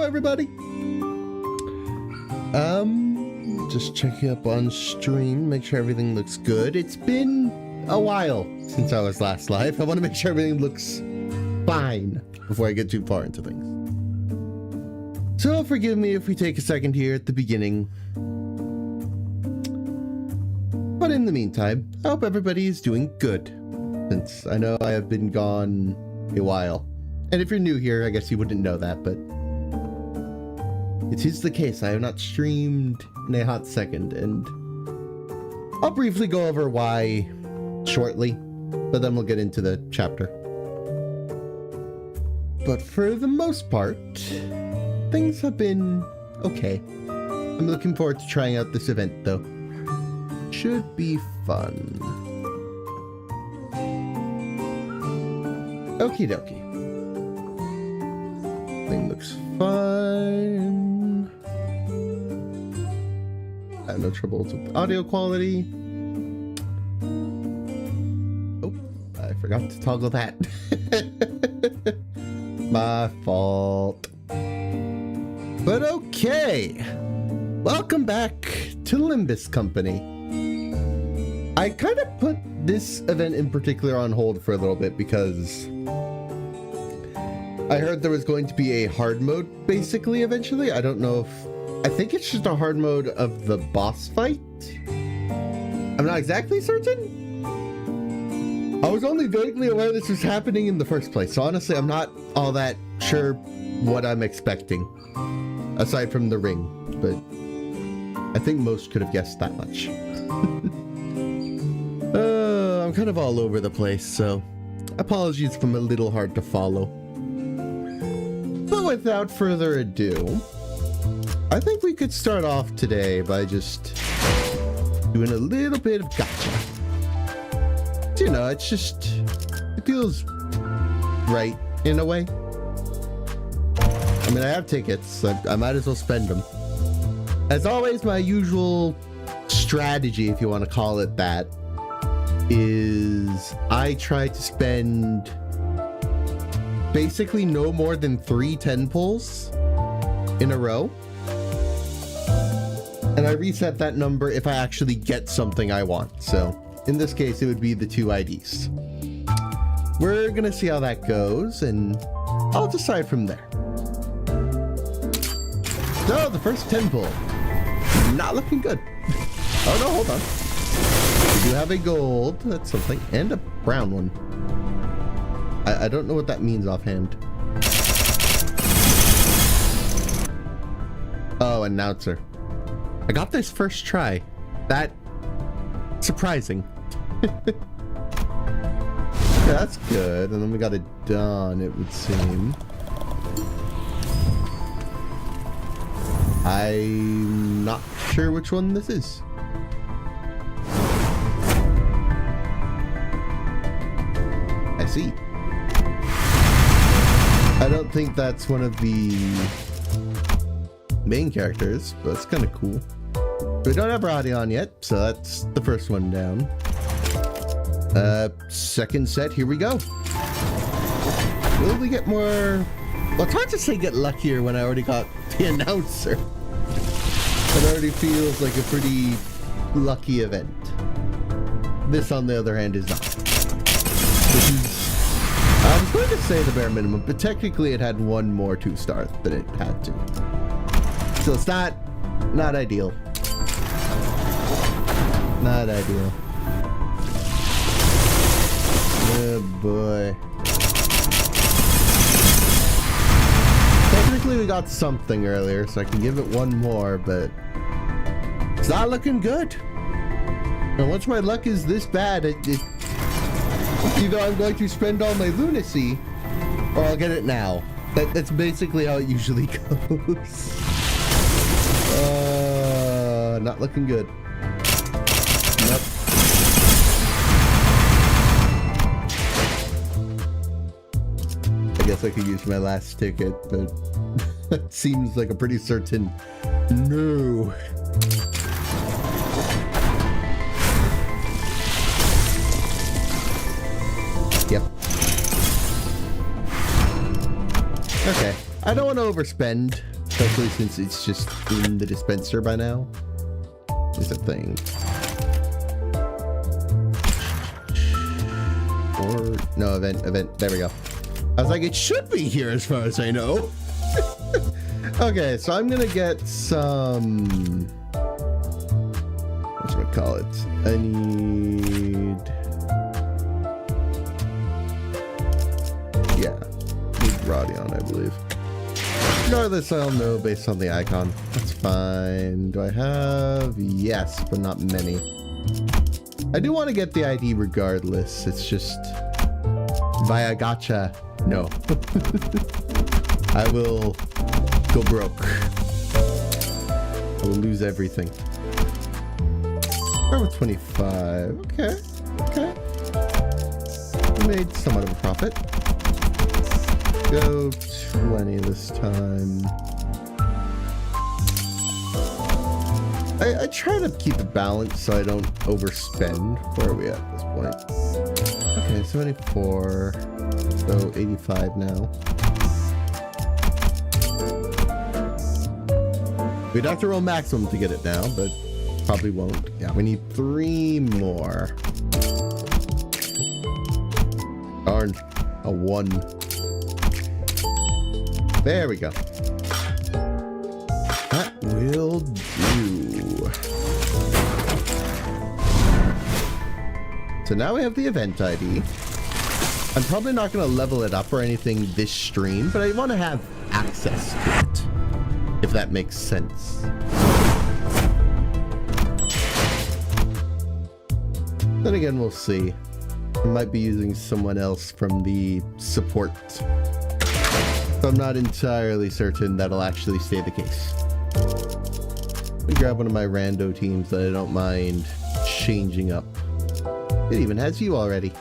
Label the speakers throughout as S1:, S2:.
S1: everybody. Just checking up on stream, make sure everything looks good. It's been a while since I was last live. I want to make sure everything looks fine before I get too far into things. So forgive me if we take a second here at the beginning. But in the meantime, I hope everybody is doing good, since I know I have been gone a while. And if you're new here, I guess you wouldn't know that, but it is the case. I have not streamed in a hot second, and I'll briefly go over why shortly, but then we'll get into the chapter. But for the most part, things have been okay. I'm looking forward to trying out this event, though. Should be fun. Okie dokie. Thing looks fine. I have no troubles with audio quality. Oh, I forgot to toggle that. My fault. But okay. Welcome back to Limbus Company. I kind of put this event in particular on hold for a little bit because I heard there was going to be a hard mode basically eventually. I don't know if... I think it's just a hard mode of the boss fight. I'm not exactly certain. I was only vaguely aware this was happening in the first place, so honestly I'm not all that sure what I'm expecting, aside from the ring, but I think most could have guessed that much. I'm kind of all over the place, so apologies if I'm a little hard to follow. But without further ado, I think we could start off today by just doing a little bit of gotcha. You know, it's just, it feels right in a way. I mean, I have tickets, so I might as well spend them. As always, my usual strategy, if you want to call it that, is I try to spend basically no more than 3 10 pulls in a row. And I reset that number if I actually get something I want. So in this case, it would be the 2 IDs. We're gonna see how that goes, and I'll decide from there. So the first 10 pull, not looking good. Oh no, hold on. We do have a gold, that's something, and a brown one. I don't know what that means offhand. Oh, announcer. I got this first try. That surprising. Yeah, that's good. And then we got it done, it would seem. I'm not sure which one this is. I see. I don't think that's one of the main characters, but it's kind of cool. We don't have Roddy on yet, so that's the first one down. Second set, here we go. Will we get more? Well, it's hard to say get luckier when I already got the announcer. It already feels like a pretty lucky event. This, on the other hand, is not. This is, I was going to say the bare minimum, but technically it had 1 more 2-star than it had to. So it's not ideal. Not ideal. Oh boy. Technically we got something earlier, so I can give it 1 more, but it's not looking good. And once my luck is this bad, either I'm going to spend all my lunacy, or I'll get it now. That's basically how it usually goes. Not looking good. Nope. I guess I could use my last ticket, but that seems like a pretty certain no. Yep. Okay. I don't want to overspend. Especially since it's just in the dispenser by now. Is a thing. Or no, event. There we go. I was like, it should be here as far as I know. Okay, so I'm gonna get some. Whatchamacallit? I need. Yeah, need Rodion, I believe. Regardless, I'll know based on the icon. That's fine. Do I have? Yes, but not many. I do want to get the ID regardless. It's just via gacha. No. I will go broke. I will lose everything. Start with 25. Okay. Okay. We made somewhat of a profit. Go 20 this time. I try to keep it balanced so I don't overspend. Where are we at this point? Okay, 74. So 85 now. We'd have to roll maximum to get it now, but probably won't. Yeah, we need 3 more. Darn. A 1. There we go. That will do. So now we have the event ID. I'm probably not going to level it up or anything this stream, but I want to have access to it, if that makes sense. Then again, we'll see. I might be using someone else from the support. So I'm not entirely certain that'll actually stay the case. Let me grab one of my rando teams that I don't mind changing up. It even has you already.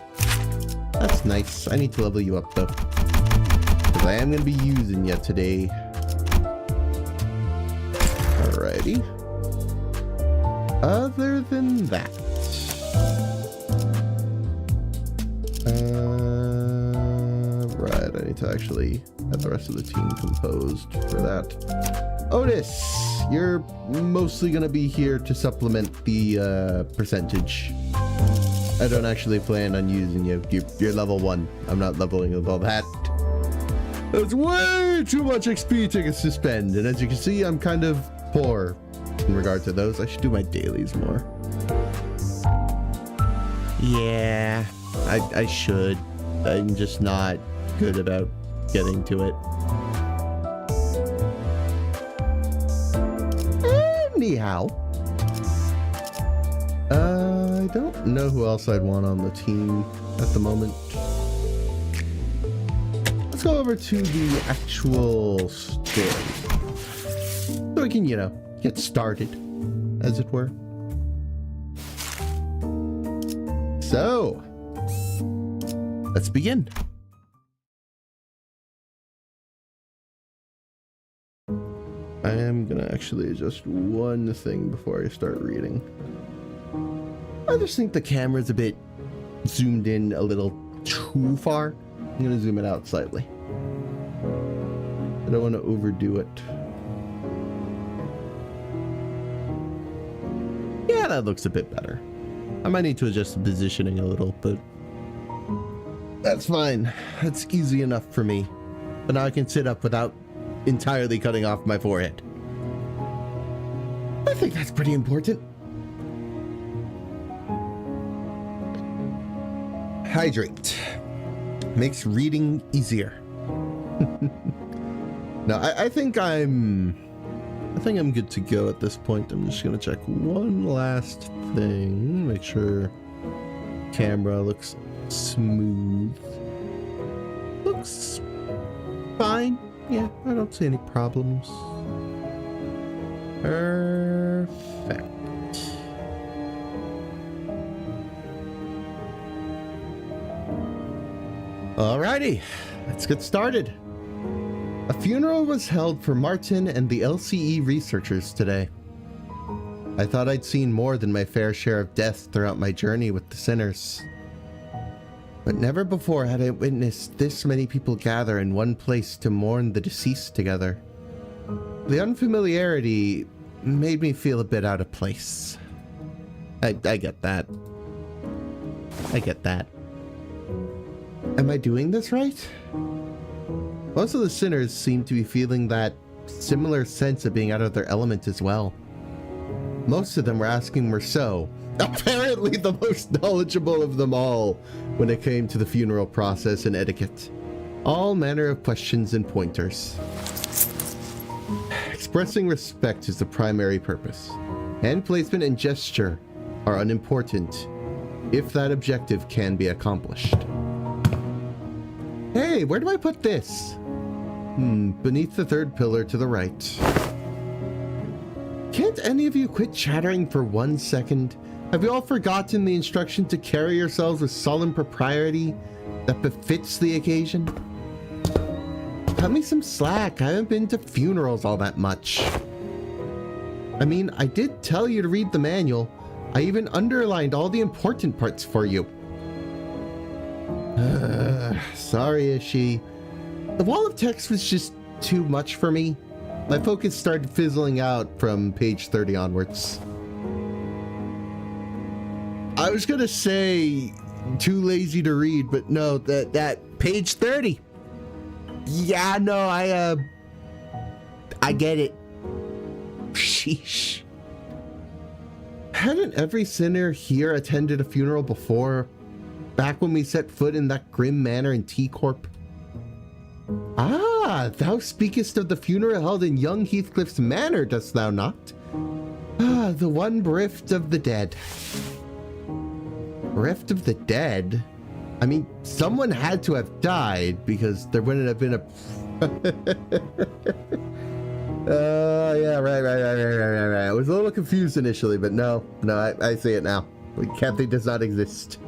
S1: That's nice. I need to level you up though, because I am going to be using you today. Alrighty. Other than that, right, I need to actually have the rest of the team composed for that. Otis, you're mostly going to be here to supplement the percentage. I don't actually plan on using you. You're level 1. I'm not leveling with all that. That's way too much XP tickets to spend. And as you can see, I'm kind of poor in regard to those. I should do my dailies more. Yeah, I should. I'm just not good about getting to it. Anyhow. I don't know who else I'd want on the team at the moment. Let's go over to the actual story. So we can, you know, get started, as it were. So, let's begin. I am gonna actually adjust one thing before I start reading. I just think the camera's a bit zoomed in a little too far. I'm gonna zoom it out slightly. I don't want to overdo it. Yeah, that looks a bit better. I might need to adjust the positioning a little, but that's fine. That's easy enough for me. But now I can sit up without entirely cutting off my forehead. I think that's pretty important. Hydrate. Makes reading easier. No, I think I'm good to go at this point. I'm just gonna check one last thing. Make sure camera looks smooth. Looks fine. Yeah, I don't see any problems. Perfect. Alrighty, let's get started. A funeral was held for Martin and the LCE researchers today. I thought I'd seen more than my fair share of death throughout my journey with the sinners. But never before had I witnessed this many people gather in one place to mourn the deceased together. The unfamiliarity made me feel a bit out of place. I get that. I get that. Am I doing this right? Most of the sinners seem to be feeling that similar sense of being out of their element as well. Most of them were asking Merceau, apparently the most knowledgeable of them all, when it came to the funeral process and etiquette. All manner of questions and pointers. Expressing respect is the primary purpose. Hand placement and gesture are unimportant if that objective can be accomplished. Hey, where do I put this? Beneath the third pillar to the right. Can't any of you quit chattering for 1 second? Have you all forgotten the instruction to carry yourselves with solemn propriety that befits the occasion? Cut me some slack. I haven't been to funerals all that much. I mean, I did tell you to read the manual. I even underlined all the important parts for you. Sorry, Ishi. The wall of text was just too much for me. My focus started fizzling out from page 30 onwards. I was gonna say too lazy to read, but no, that page 30. Yeah, no, I get it. Sheesh. Hadn't every sinner here attended a funeral before? Back when we set foot in that grim manor in T-Corp? Ah, thou speakest of the funeral held in young Heathcliff's manor, dost thou not? Ah, the one bereft of the dead. Bereft of the dead? I mean, someone had to have died because there wouldn't have been a... yeah, right. I was a little confused initially, but no, I see it now. Kathy does not exist.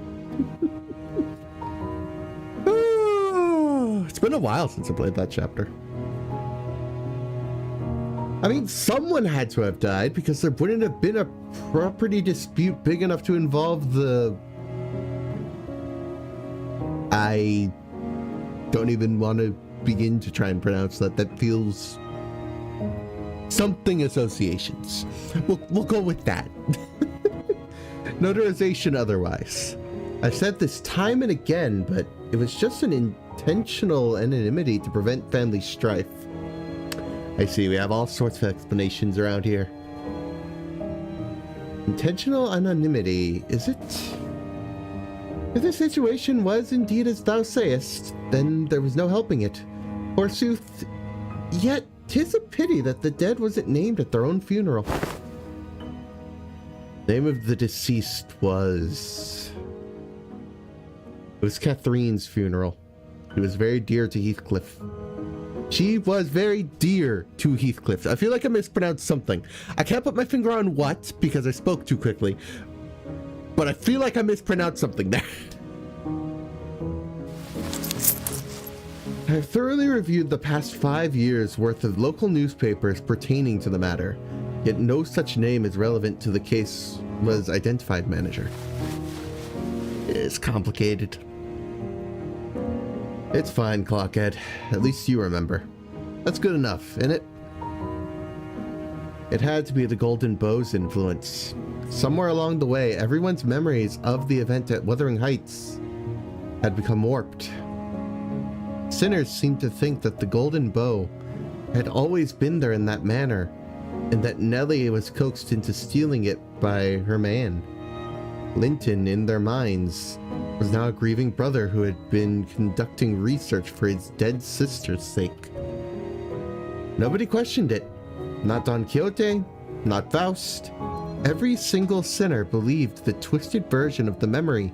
S1: It's been a while since I played that chapter. I mean, someone had to have died because there wouldn't have been a property dispute big enough to involve the... I don't even want to begin to try and pronounce that. That feels... something associations. We'll go with that. Notarization otherwise. I've said this time and again, but it was just an intentional anonymity to prevent family strife. I see, we have all sorts of explanations around here. Intentional anonymity, is it? If the situation was indeed as thou sayest, then there was no helping it. Forsooth, yet 'tis a pity that the dead wasn't named at their own funeral. Name of the deceased was... It was Catherine's funeral. It was very dear to Heathcliff. She was very dear to Heathcliff. I feel like I mispronounced something. I can't put my finger on what because I spoke too quickly. But I feel like I mispronounced something there. I've thoroughly reviewed the past 5 years worth of local newspapers pertaining to the matter, yet no such name is relevant to the case was identified, manager. It's complicated. It's fine, Clockhead. At least you remember. That's good enough, isn't it? It had to be the Golden Bow's influence. Somewhere along the way, everyone's memories of the event at Wuthering Heights had become warped. Sinners seemed to think that the Golden Bow had always been there in that manner, and that Nellie was coaxed into stealing it by her man. Linton, in their minds, was now a grieving brother who had been conducting research for his dead sister's sake. Nobody questioned it. Not Don Quixote, not Faust. Every single sinner believed the twisted version of the memory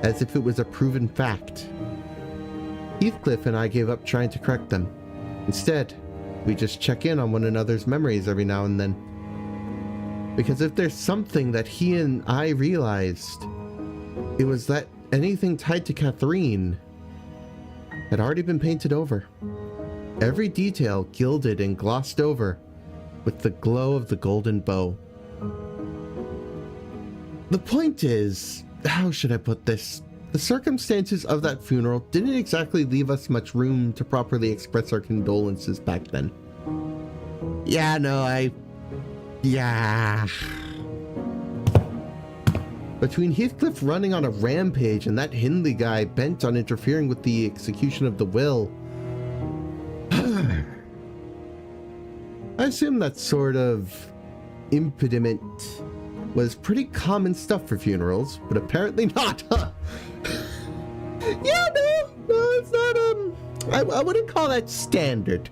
S1: as if it was a proven fact. Heathcliff and I gave up trying to correct them. Instead, we just check in on one another's memories every now and then. Because if there's something that he and I realized, it was that anything tied to Catherine had already been painted over. Every detail gilded and glossed over with the glow of the Golden Bow. The point is, how should I put this? The circumstances of that funeral didn't exactly leave us much room to properly express our condolences back then. Yeah, no, yeah. Between Heathcliff running on a rampage and that Hindley guy bent on interfering with the execution of the will, I assume that sort of impediment was pretty common stuff for funerals, but apparently not, huh? Yeah, no, it's not, I wouldn't call that standard.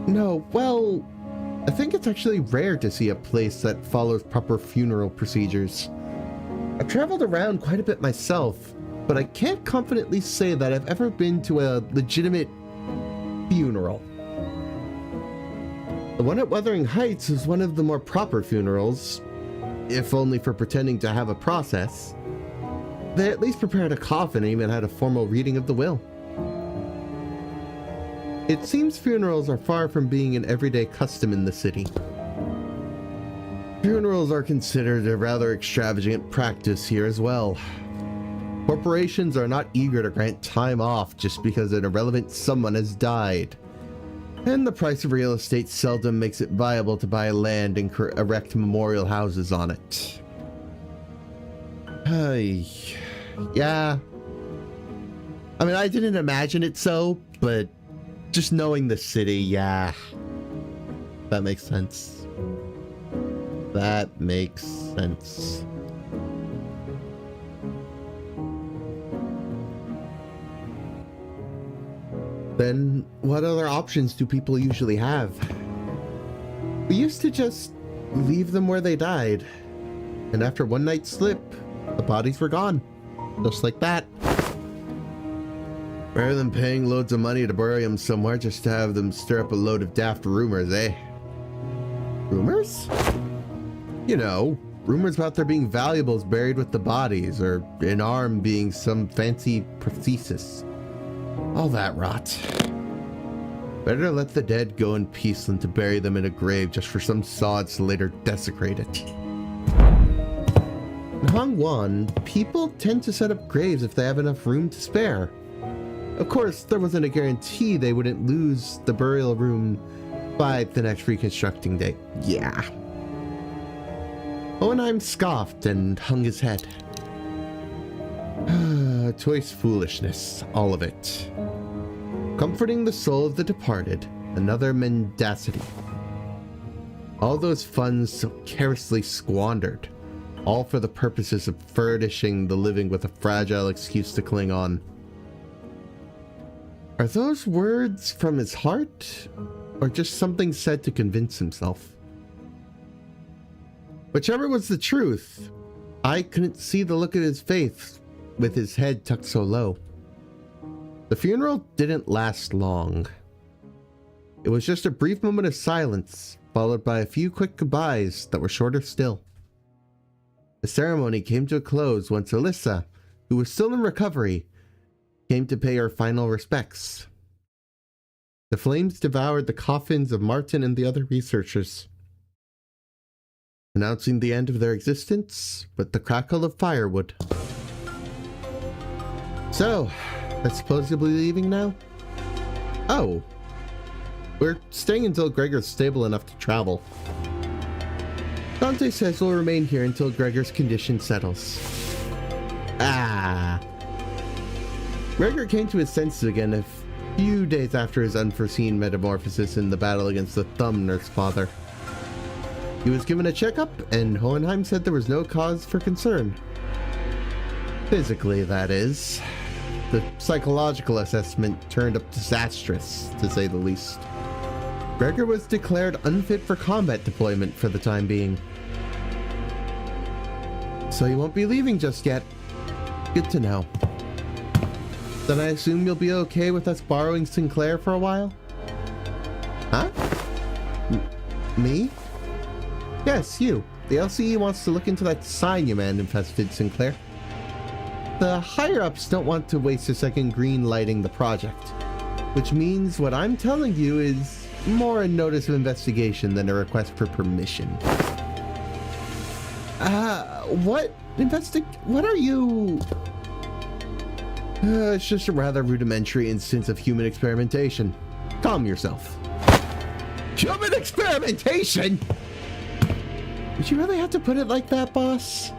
S1: No, well, I think it's actually rare to see a place that follows proper funeral procedures. I've traveled around quite a bit myself, but I can't confidently say that I've ever been to a legitimate funeral. The one at Wuthering Heights is one of the more proper funerals, if only for pretending to have a process. They at least prepared a coffin and even had a formal reading of the will. It seems funerals are far from being an everyday custom in the city. Funerals are considered a rather extravagant practice here as well. Corporations are not eager to grant time off just because an irrelevant someone has died. And the price of real estate seldom makes it viable to buy land and erect memorial houses on it. Yeah. I mean, I didn't imagine it so, but just knowing the city, yeah. That makes sense. That makes sense. Then what other options do people usually have? We used to just leave them where they died. And after one night's slip, the bodies were gone. Just like that. Rather than paying loads of money to bury them somewhere just to have them stir up a load of daft rumors, eh? Rumors? You know, rumors about there being valuables buried with the bodies, or an arm being some fancy prosthesis. All that rot. Better let the dead go in peace than to bury them in a grave just for some sods to later desecrate it. In Hongwan, people tend to set up graves if they have enough room to spare. Of course, there wasn't a guarantee they wouldn't lose the burial room by the next reconstructing day. Yeah. Hohenheim scoffed and hung his head. Choice foolishness, all of it. Comforting the soul of the departed, another mendacity. All those funds so carelessly squandered, all for the purposes of furnishing the living with a fragile excuse to cling on. Are those words from his heart, or just something said to convince himself? Whichever was the truth, I couldn't see the look at his face with his head tucked so low. The funeral didn't last long. It was just a brief moment of silence, followed by a few quick goodbyes that were shorter still. The ceremony came to a close once Alyssa, who was still in recovery, came to pay her final respects. The flames devoured the coffins of Martin and the other researchers, announcing the end of their existence with the crackle of firewood. So, that's supposedly leaving now? Oh. We're staying until Gregor's stable enough to travel. Dante says we'll remain here until Gregor's condition settles. Gregor came to his senses again a few days after his unforeseen metamorphosis in the battle against the Thumb Nurse Father. He was given a checkup, and Hohenheim said there was no cause for concern. Physically, that is. The psychological assessment turned up disastrous, to say the least. Gregor was declared unfit for combat deployment for the time being. So you won't be leaving just yet. Good to know. Then I assume you'll be okay with us borrowing Sinclair for a while? Huh? Me? Yes, you. The LCE wants to look into that sign you man-infested, Sinclair. The higher-ups don't want to waste a second green lighting the project, which means what I'm telling you is more a notice of investigation than a request for permission. What are you? It's just a rather rudimentary instance of human experimentation. Calm yourself. Human experimentation? Did you really have to put it like that, boss?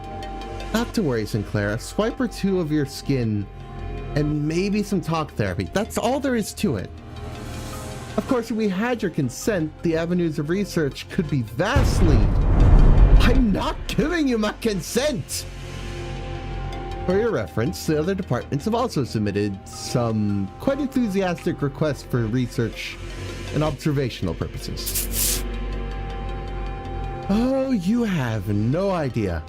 S1: Not to worry, Sinclair. A swipe or two of your skin and maybe some talk therapy. That's all there is to it. Of course, if we had your consent, the avenues of research could be vastly... I'm not giving you my consent! For your reference, the other departments have also submitted some quite enthusiastic requests for research and observational purposes. Oh, you have no idea.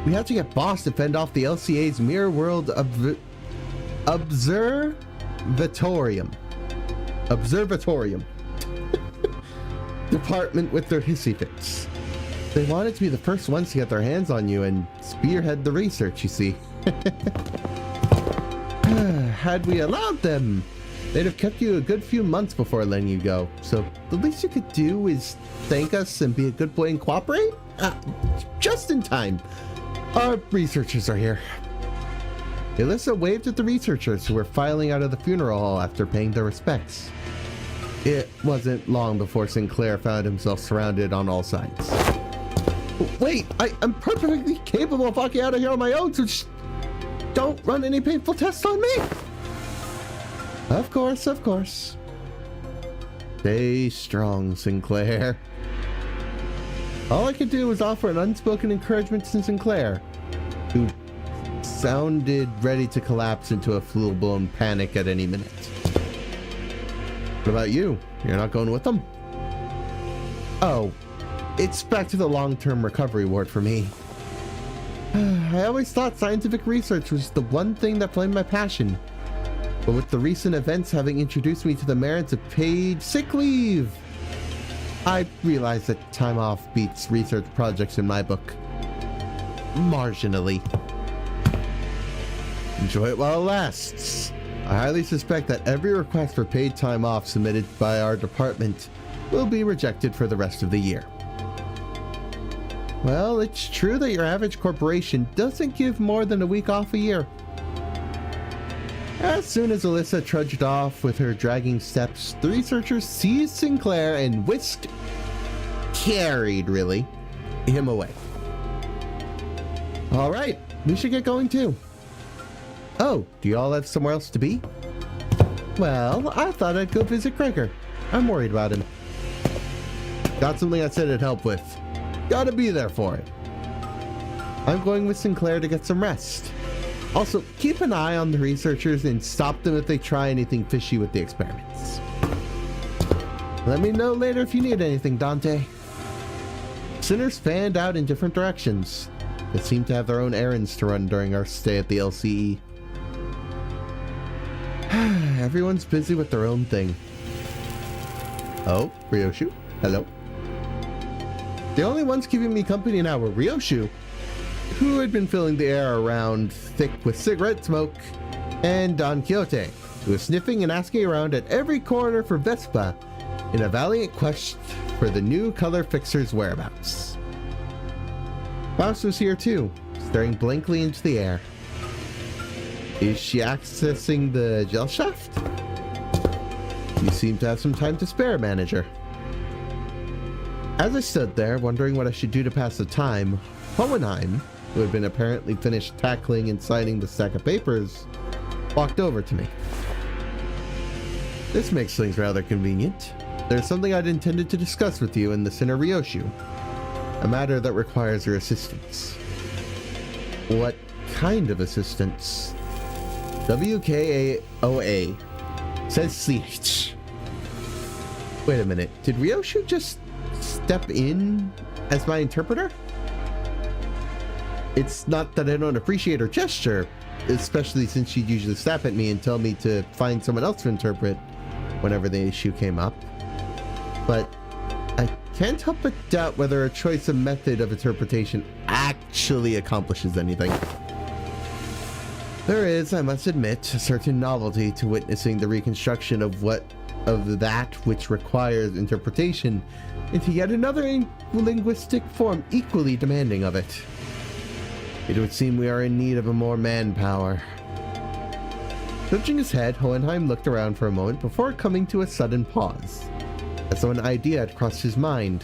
S1: We have to get Boss to fend off the LCA's Mirror World Observatorium. Department with their hissy fits. They wanted to be the first ones to get their hands on you and spearhead the research, you see. Had we allowed them, they'd have kept you a good few months before letting you go. So the least you could do is thank us and be a good boy and cooperate? Just in time. Our researchers are here. Alyssa waved at the researchers who were filing out of the funeral hall after paying their respects. It wasn't long before Sinclair found himself surrounded on all sides. Wait, I'm perfectly capable of walking out of here on my own, so just don't run any painful tests on me. Of course, of course. Stay strong, Sinclair. All I could do was offer an unspoken encouragement to Sinclair, who sounded ready to collapse into a full-blown panic at any minute. What about you? You're not going with them? Oh, it's back to the long-term recovery ward for me. I always thought scientific research was the one thing that flamed my passion. But with the recent events having introduced me to the merits of paid sick leave, I realized that time off beats research projects in my book. Marginally. Enjoy it while it lasts. I highly suspect that every request for paid time off submitted by our department will be rejected for the rest of the year. Well, it's true that your average corporation doesn't give more than a week off a year. As soon as Alyssa trudged off with her dragging steps, the researchers seized Sinclair and carried him away. All right, we should get going too. Oh, do you all have somewhere else to be? Well, I thought I'd go visit Gregor. I'm worried about him. Got something I said I'd help with. Gotta be there for it. I'm going with Sinclair to get some rest. Also, keep an eye on the researchers and stop them if they try anything fishy with the experiments. Let me know later if you need anything, Dante. Sinners fanned out in different directions. They seem to have their own errands to run during our stay at the LCE. Everyone's busy with their own thing. Oh, Ryoshu. Hello. The only ones keeping me company now were Ryoshu, who had been filling the air around thick with cigarette smoke, and Don Quixote, who was sniffing and asking around at every corner for Vespa in a valiant quest for the new color fixer's whereabouts. Faust was here too, staring blankly into the air. Is she accessing the gel shaft? You seem to have some time to spare, manager. As I stood there, wondering what I should do to pass the time, Hohenheim, who had been apparently finished tackling and signing the stack of papers, walked over to me. This makes things rather convenient. There's something I'd intended to discuss with you and the Sinner Ryoshu, a matter that requires your assistance. What kind of assistance? WKAOA says CH. Wait a minute, did Ryoshu just step in as my interpreter? It's not that I don't appreciate her gesture, especially since she'd usually snap at me and tell me to find someone else to interpret whenever the issue came up. But I can't help but doubt whether a choice of method of interpretation actually accomplishes anything. There is, I must admit, a certain novelty to witnessing the reconstruction of that which requires interpretation into yet another linguistic form equally demanding of it. It would seem we are in need of a more manpower. Touching his head, Hohenheim looked around for a moment before coming to a sudden pause. as though an idea had crossed his mind.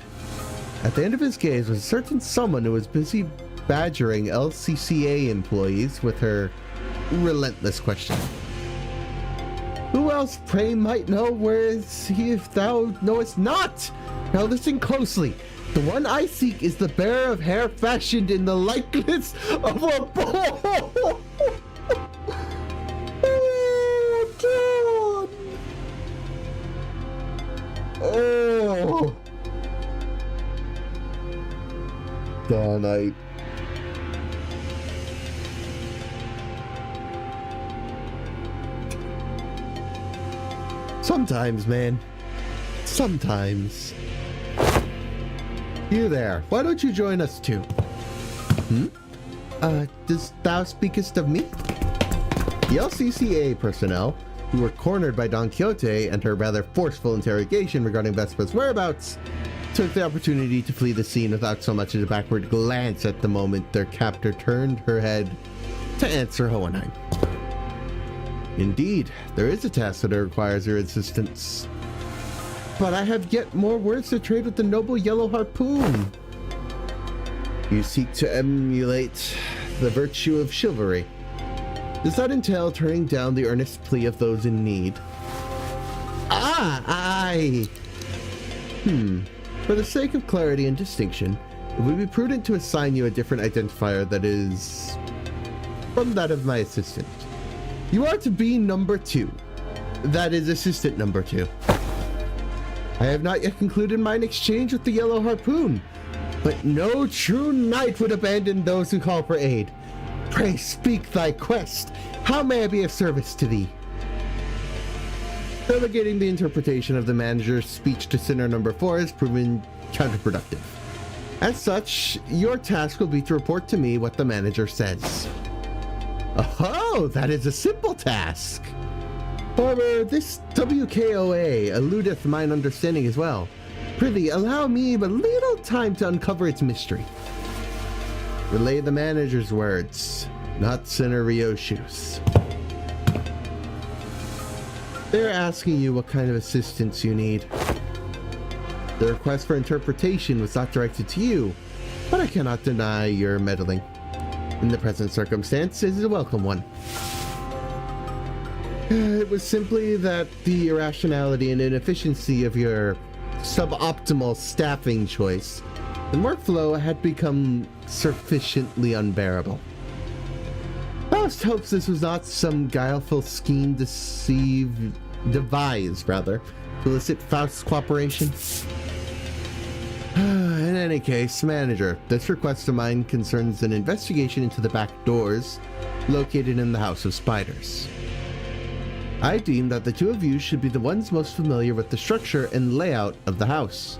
S1: At the end of his gaze was a certain someone who was busy badgering LCCA employees with her relentless question. Who else, pray, might know? Where is he if thou knowest not? Now listen closely. The one I seek is the bearer of hair fashioned in the likeness of a bull. Oh, God. Oh. Donite. Sometimes, man. Sometimes. You there. Why don't you join us too? Does thou speakest of me? The LCCA personnel, who were cornered by Don Quixote and her rather forceful interrogation regarding Vespa's whereabouts, took the opportunity to flee the scene without so much as a backward glance at the moment their captor turned her head to answer Hohenheim. Indeed, there is a task that requires your assistance. But I have yet more words to trade with the noble Yellow Harpoon. You seek to emulate the virtue of chivalry. Does that entail turning down the earnest plea of those in need? For the sake of clarity and distinction, it would be prudent to assign you a different identifier that is from that of my assistant. You are to be number 2. That is assistant number 2. I have not yet concluded mine exchange with the Yellow Harpoon, but no true knight would abandon those who call for aid. Pray speak thy quest. How may I be of service to thee? Delegating the interpretation of the manager's speech to sinner number 4 has proven counterproductive. As such, your task will be to report to me what the manager says. Oh, that is a simple task. However, this WKOA eludeth mine understanding as well. Prithee, allow me but little time to uncover its mystery. Relay the manager's words, not Sinner Ryoshu's. They're asking you what kind of assistance you need. The request for interpretation was not directed to you, but I cannot deny your meddling. In the present circumstance, it is a welcome one. It was simply that the irrationality and inefficiency of your suboptimal staffing choice and workflow had become sufficiently unbearable. Faust hopes this was not some guileful scheme devised to elicit Faust's cooperation. In any case, manager, this request of mine concerns an investigation into the back doors located in the House of Spiders. I deem that the two of you should be the ones most familiar with the structure and layout of the house.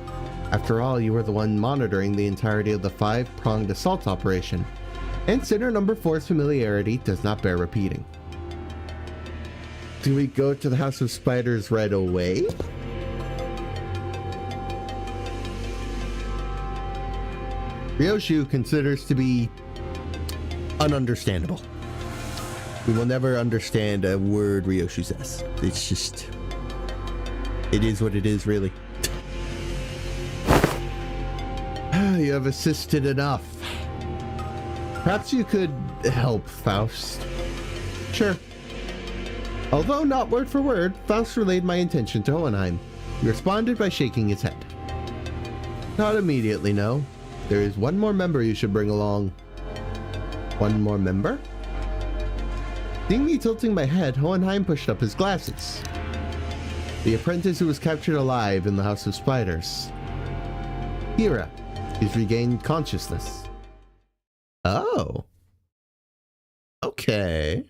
S1: After all, you were the one monitoring the entirety of the 5-pronged assault operation, and Sinner number 4's familiarity does not bear repeating. Do we go to the House of Spiders right away? Ryoshu considers to be ununderstandable. We will never understand a word Ryoshu says. It's just... it is what it is, really. You have assisted enough. Perhaps you could help, Faust. Sure. Although not word for word, Faust relayed my intention to Hohenheim. He responded by shaking his head. Not immediately, no. There is one more member you should bring along. One more member? Seeing me tilting my head, Hohenheim pushed up his glasses. The apprentice who was captured alive in the House of Spiders. Hira. He's regained consciousness. Oh. Okay.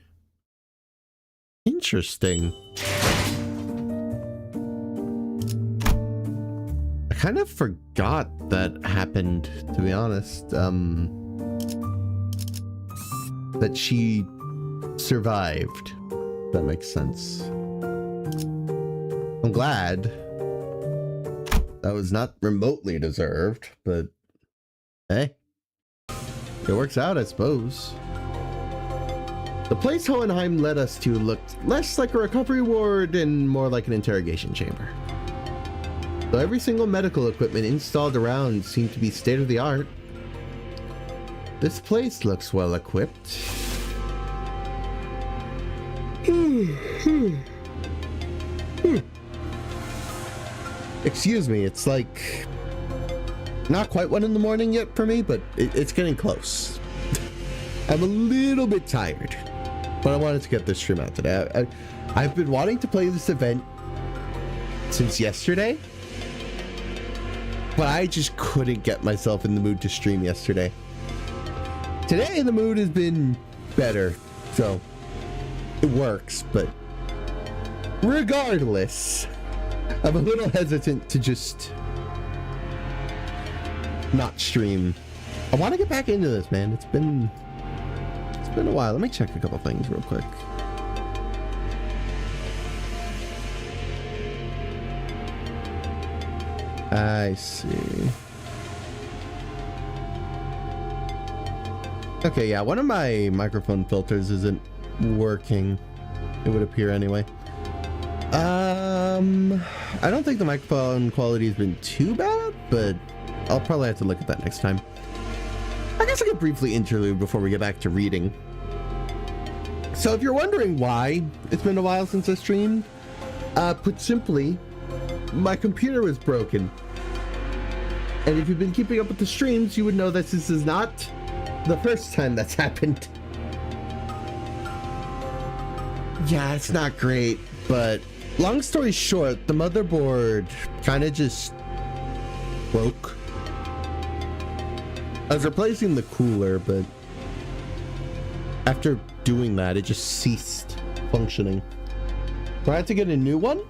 S1: Interesting. I kind of forgot that happened, to be honest. That she survived. That makes sense. I'm glad. That was not remotely deserved, but hey, it works out, I suppose. The place Hohenheim led us to looked less like a recovery ward and more like an interrogation chamber. Though every single medical equipment installed around seemed to be state-of-the-art, this place looks well equipped. Excuse me, it's like not quite 1 in the morning yet for me, but it's getting close. I'm a little bit tired, but I wanted to get this stream out today. I've been wanting to play this event since yesterday, but I just couldn't get myself in the mood to stream yesterday. Today the mood has been better, so it works, but regardless, I'm a little hesitant to just not stream. I want to get back into this, man. It's been a while. Let me check a couple things real quick. I see. Okay, yeah, one of my microphone filters isn't working. It would appear anyway. I don't think the microphone quality has been too bad, but I'll probably have to look at that next time. I guess I could briefly interlude before we get back to reading. So if you're wondering why it's been a while since I streamed, put simply, my computer was broken. And if you've been keeping up with the streams, you would know that this is not the first time that's happened. Yeah, it's not great, but long story short, the motherboard kind of just broke. I was replacing the cooler, but after doing that, it just ceased functioning. So I had to get a new one.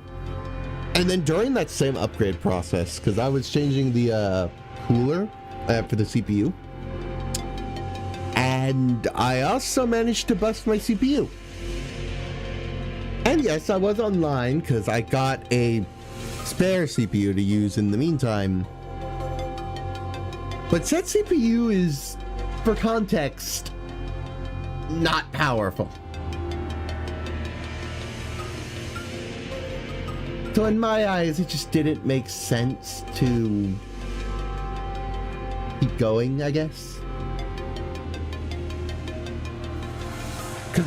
S1: And then during that same upgrade process, because I was changing the cooler for the CPU, and I also managed to bust my CPU. And yes, I was online because I got a spare CPU to use in the meantime. But said CPU is, for context, not powerful. So in my eyes, it just didn't make sense to keep going, I guess. Because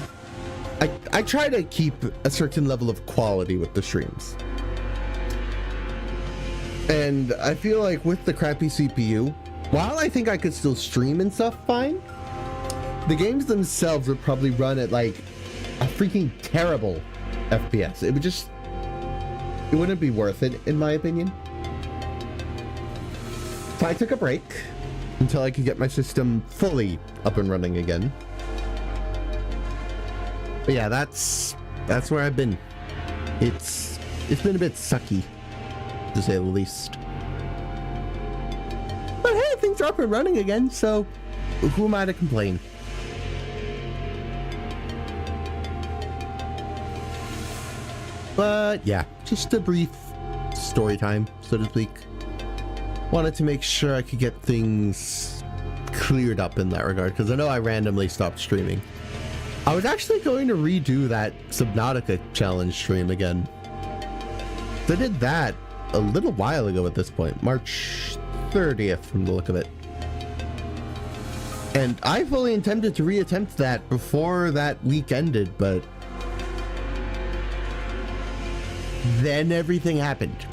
S1: I try to keep a certain level of quality with the streams. And I feel like with the crappy CPU, while I think I could still stream and stuff fine, the games themselves would probably run at like a freaking terrible FPS. It wouldn't be worth it, in my opinion. So I took a break until I could get my system fully up and running again. But yeah, that's where I've been. It's been a bit sucky, to say the least. But hey, things are up and running again, so who am I to complain? But yeah, just a brief story time, so to speak. Wanted to make sure I could get things cleared up in that regard, because I know I randomly stopped streaming. I was actually going to redo that Subnautica challenge stream again. So I did that a little while ago at this point, March 30th from the look of it. And I fully intended to reattempt that before that week ended, but then everything happened.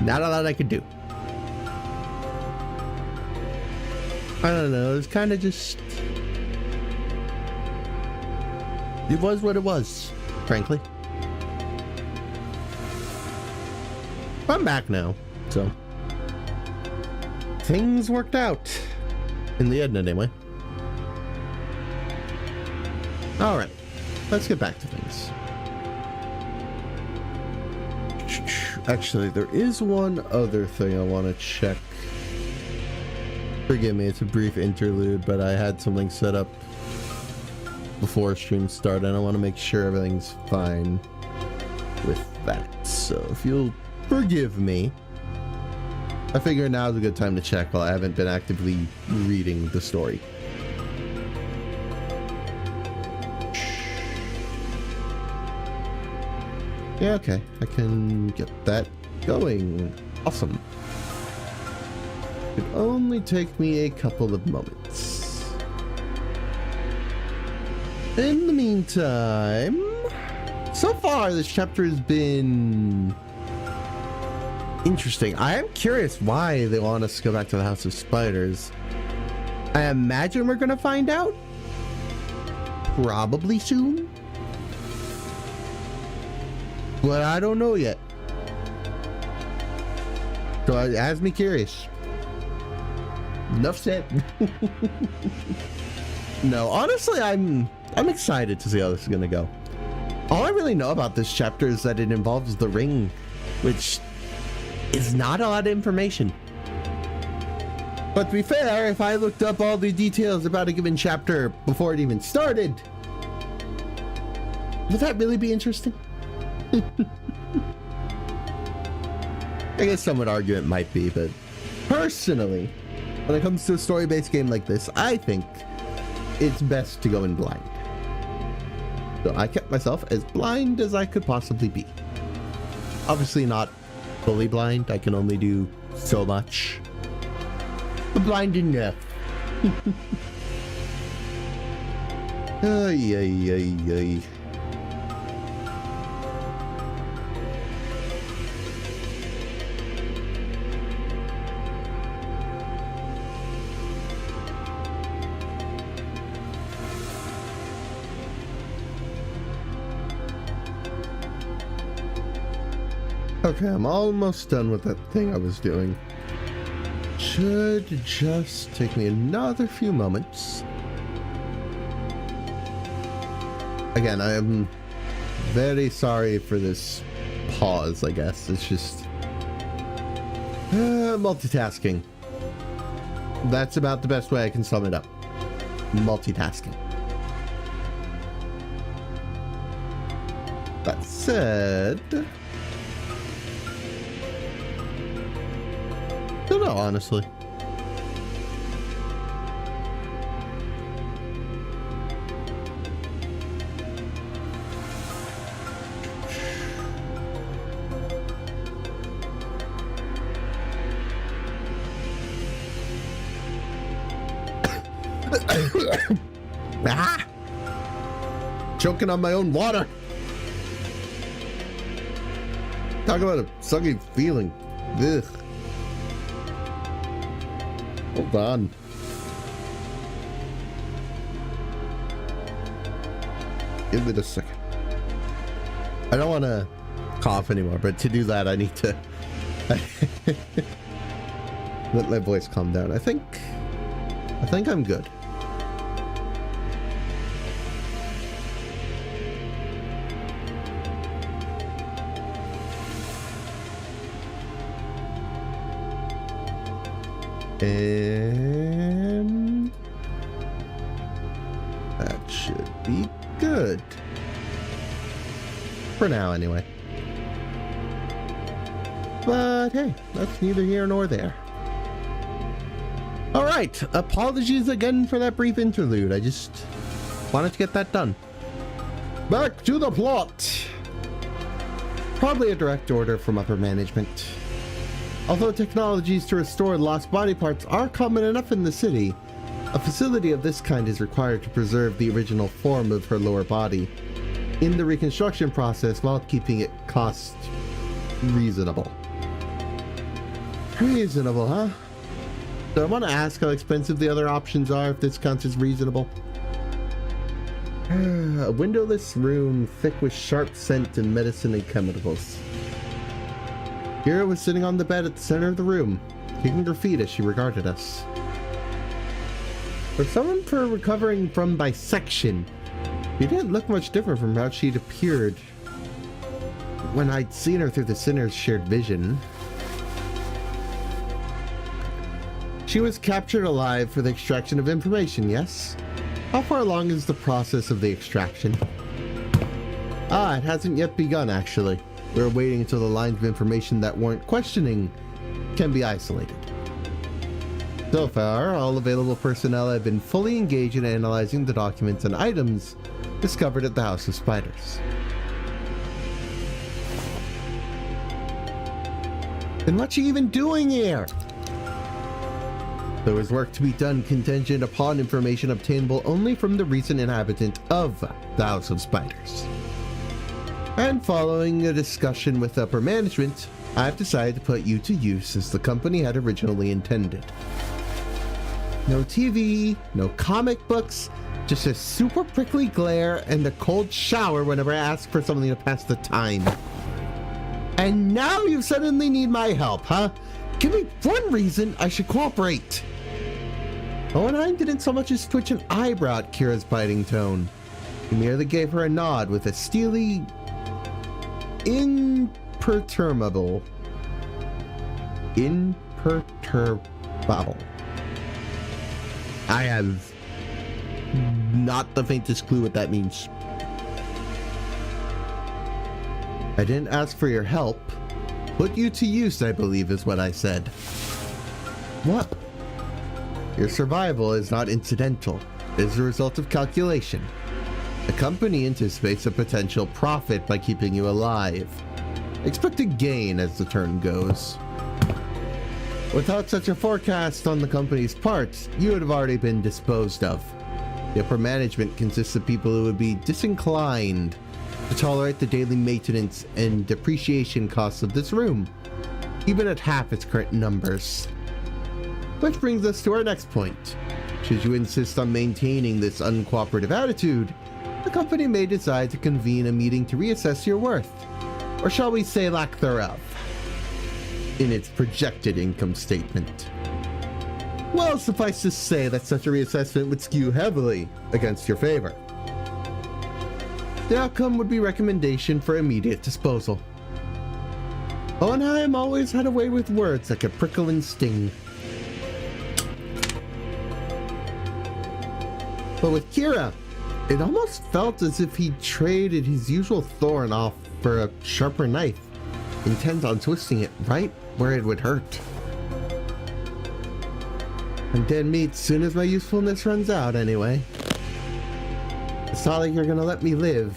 S1: Not a lot I could do. I don't know, it was kind of just... It was what it was, frankly. I'm back now, so... Things worked out. In the end, anyway. Alright, let's get back to things. Actually, there is one other thing I want to check. Forgive me, it's a brief interlude, but I had something set up before stream started, and I want to make sure everything's fine with that. So if you'll forgive me, I figure now's a good time to check while I haven't been actively reading the story. Yeah, okay, I can get that going. Awesome. It only take me a couple of moments. In the meantime, so far this chapter has been interesting. I am curious why they want us to go back to the House of Spiders. I imagine we're gonna find out probably soon, but I don't know yet. So it has me curious. Enough said. No, honestly, I'm excited to see how this is gonna go. All I really know about this chapter is that it involves the ring, which is not a lot of information. But to be fair, if I looked up all the details about a given chapter before it even started, would that really be interesting? I guess some would argue it might be, but personally, when it comes to a story-based game like this, I think it's best to go in blind. So I kept myself as blind as I could possibly be. Obviously not fully blind, I can only do so much. But blind enough. Ay, ay, ay, ay. Okay, I'm almost done with that thing I was doing. Should just take me another few moments. Again, I am very sorry for this pause, I guess. It's just multitasking. That's about the best way I can sum it up. Multitasking. That said, I don't know, honestly. Ah! Choking on my own water. Talk about a sucky feeling. Ugh. Hold on. Give it a second. I don't want to cough anymore, but to do that, I need to let my voice calm down. I think I'm good. And that should be good. For now, anyway. But hey, that's neither here nor there. Alright, apologies again for that brief interlude. I just wanted to get that done. Back to the plot. Probably a direct order from upper management. Although technologies to restore lost body parts are common enough in the city, a facility of this kind is required to preserve the original form of her lower body in the reconstruction process while keeping it cost reasonable. Reasonable, huh? So I want to ask how expensive the other options are, if this counts as reasonable. A windowless room thick with sharp scent and medicine and chemicals. Kira was sitting on the bed at the center of the room, kicking her feet as she regarded us. For someone recovering from bisection, she didn't look much different from how she'd appeared when I'd seen her through the Sinner's shared vision. She was captured alive for the extraction of information, yes? How far along is the process of the extraction? Ah, it hasn't yet begun, actually. We're waiting until the lines of information that warrant questioning can be isolated. So far, all available personnel have been fully engaged in analyzing the documents and items discovered at the House of Spiders. Then what's she even doing here? There was work to be done contingent upon information obtainable only from the recent inhabitant of the House of Spiders. And following a discussion with upper management, I've decided to put you to use as the company had originally intended. No TV, no comic books, just a super prickly glare and a cold shower whenever I ask for something to pass the time. And now you suddenly need my help, huh? Give me one reason I should cooperate. Owenheim didn't so much as twitch an eyebrow at Kira's biting tone. He merely gave her a nod with a steely, imperturbable. I have not the faintest clue what that means. I didn't ask for your help. Put you to use, I believe is what I said. What? Your survival is not incidental. It is a result of calculation. The company anticipates a potential profit by keeping you alive. Expect a gain as the turn goes. Without such a forecast on the company's part, you would have already been disposed of. The upper management consists of people who would be disinclined to tolerate the daily maintenance and depreciation costs of this room, even at half its current numbers. Which brings us to our next point. Should you insist on maintaining this uncooperative attitude, the company may decide to convene a meeting to reassess your worth, or shall we say lack thereof, in its projected income statement. Well, suffice to say that such a reassessment would skew heavily against your favor. The outcome would be recommendation for immediate disposal. Owenheim always had a way with words that could prickle and sting. But with Kira, it almost felt as if he traded his usual thorn off for a sharper knife, intent on twisting it right where it would hurt. I'm dead meat soon as my usefulness runs out anyway. It's not like you're gonna let me live.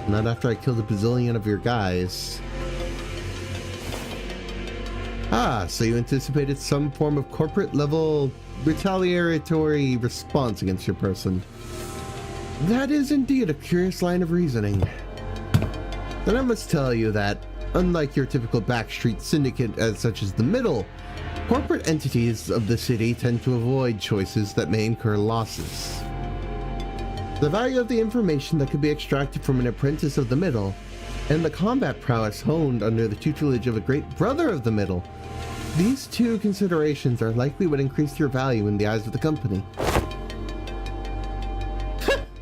S1: Not after I killed a bazillion of your guys. Ah, so you anticipated some form of corporate level retaliatory response against your person. That is indeed a curious line of reasoning. Then I must tell you that, unlike your typical backstreet syndicate such as the Middle, corporate entities of the city tend to avoid choices that may incur losses. The value of the information that could be extracted from an apprentice of the Middle, and the combat prowess honed under the tutelage of a great brother of the Middle, these two considerations are likely what increase your value in the eyes of the company.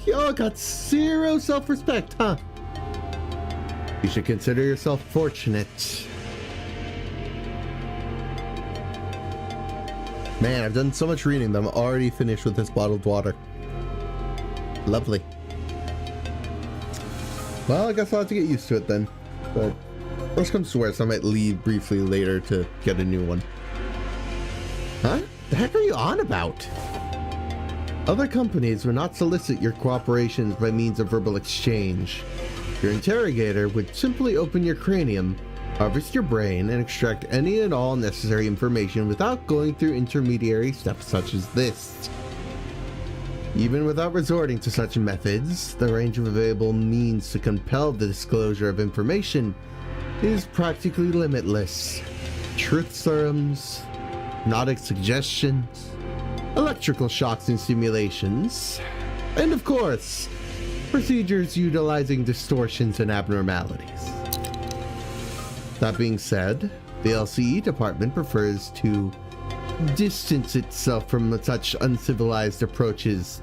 S1: Y'all got zero self-respect, huh? You should consider yourself fortunate. Man, I've done so much reading that I'm already finished with this bottled water. Lovely. Well, I guess I'll have to get used to it then. But worst comes to worst, I might leave briefly later to get a new one. Huh? The heck are you on about? Other companies would not solicit your cooperation by means of verbal exchange. Your interrogator would simply open your cranium, harvest your brain, and extract any and all necessary information without going through intermediary steps such as this. Even without resorting to such methods, the range of available means to compel the disclosure of information is practically limitless. Truth serums, hypnotic suggestions, electrical shocks and stimulations, and of course, procedures utilizing distortions and abnormalities. That being said, the LCE department prefers to distance itself from such uncivilized approaches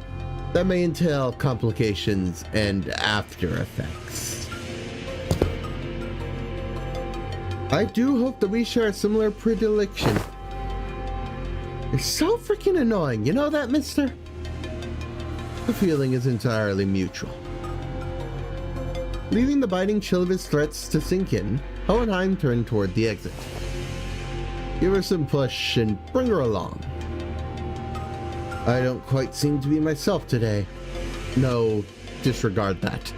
S1: that may entail complications and after effects. I do hope that we share a similar predilection. You're so freaking annoying, you know that, mister? The feeling is entirely mutual. Leaving the biting chill of his threats to sink in, Hohenheim turned toward the exit. Give her some push and bring her along. I don't quite seem to be myself today. No, disregard that.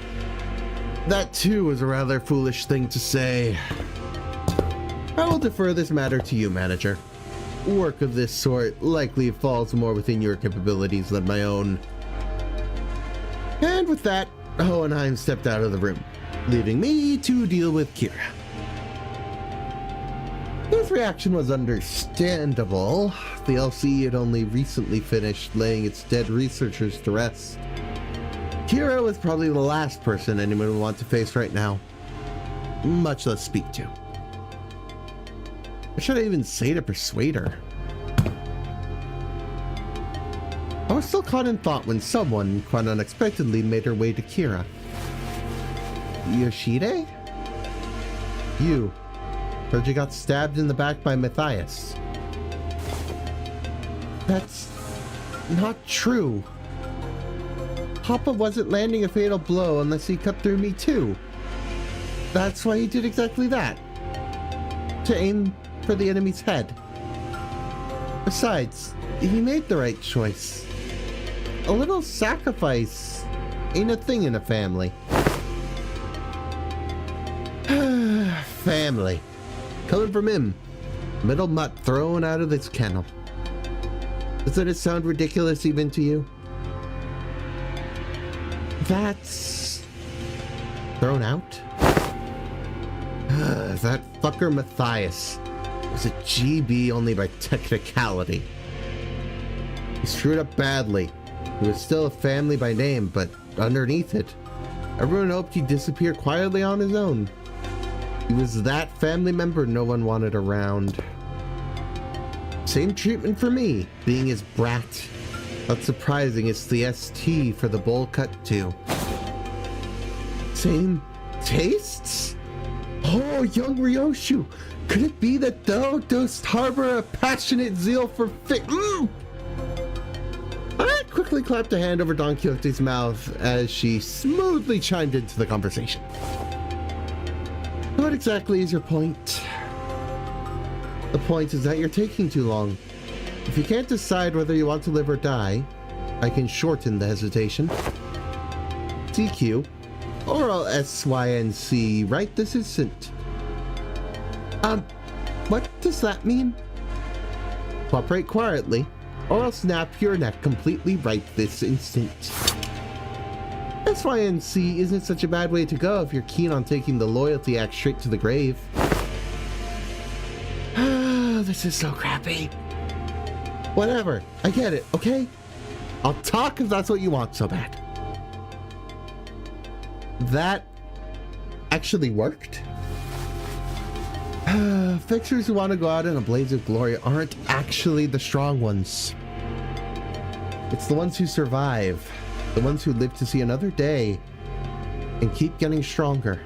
S1: That too was a rather foolish thing to say. I will defer this matter to you, manager. Work of this sort likely falls more within your capabilities than my own. And with that, Hohenheim stepped out of the room, leaving me to deal with Kira. His reaction was understandable. The LC had only recently finished laying its dead researchers to rest. Kira was probably the last person anyone would want to face right now, much less speak to. What should I even say to persuade her? I was still caught in thought when someone, quite unexpectedly, made her way to Kira. Yoshide? You. Heard you got stabbed in the back by Matthias. That's not true. Papa wasn't landing a fatal blow unless he cut through me too. That's why he did exactly that. To aim for the enemy's head. Besides, he made the right choice. A little sacrifice ain't a thing in a family. Family. Coming from him. Middle mutt thrown out of its kennel. Doesn't it sound ridiculous even to you? That's... thrown out? That fucker Matthias was a GB only by technicality. He screwed up badly. He was still a family by name, but underneath it, everyone hoped he'd disappear quietly on his own. He was that family member no one wanted around. Same treatment for me, being his brat. Not surprising, it's the ST for the bowl cut too. Same tastes? Oh, young Ryoshu, could it be that thou dost harbor a passionate zeal for I quickly clapped a hand over Don Quixote's mouth as she smoothly chimed into the conversation. What exactly is your point? The point is that you're taking too long. If you can't decide whether you want to live or die, I can shorten the hesitation. TQ, or I'll SYNC right this instant. What does that mean? Cooperate quietly, or I'll snap your neck completely right this instant. SYNC isn't such a bad way to go if you're keen on taking the loyalty act straight to the grave. This is so crappy. Whatever, I get it, okay? I'll talk if that's what you want so bad. That actually worked. Fixers who want to go out in a blaze of glory aren't actually the strong ones. It's the ones who survive, the ones who live to see another day and keep getting stronger.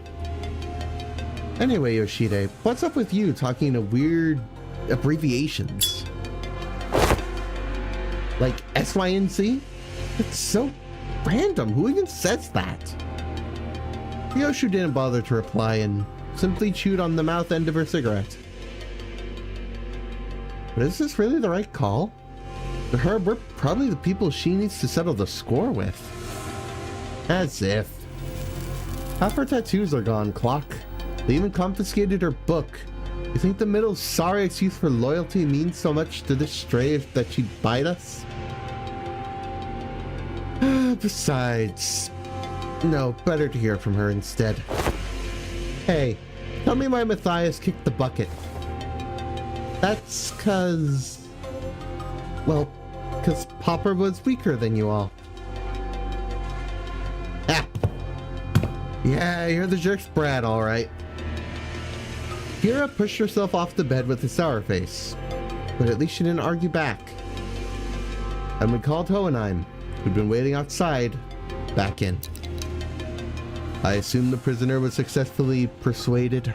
S1: Anyway, Yoshide, what's up with you talking in weird abbreviations? Like SYNC? It's so random. Who even says that? Ryoshu didn't bother to reply and simply chewed on the mouth end of her cigarette. But is this really the right call? To her, we're probably the people she needs to settle the score with. As if. Half her tattoos are gone, Clock. They even confiscated her book. You think the middle's sorry excuse for loyalty means so much to this stray that she'd bite us? Besides... No, better to hear from her instead. Hey, tell me why Matthias kicked the bucket. That's cause... Well, cause Popper was weaker than you all. Ah! Yeah, you're the jerk's brat, alright. Kira pushed herself off the bed with a sour face, but at least she didn't argue back. And we called Hohenheim, who'd been waiting outside, back in. I assume the prisoner was successfully persuaded.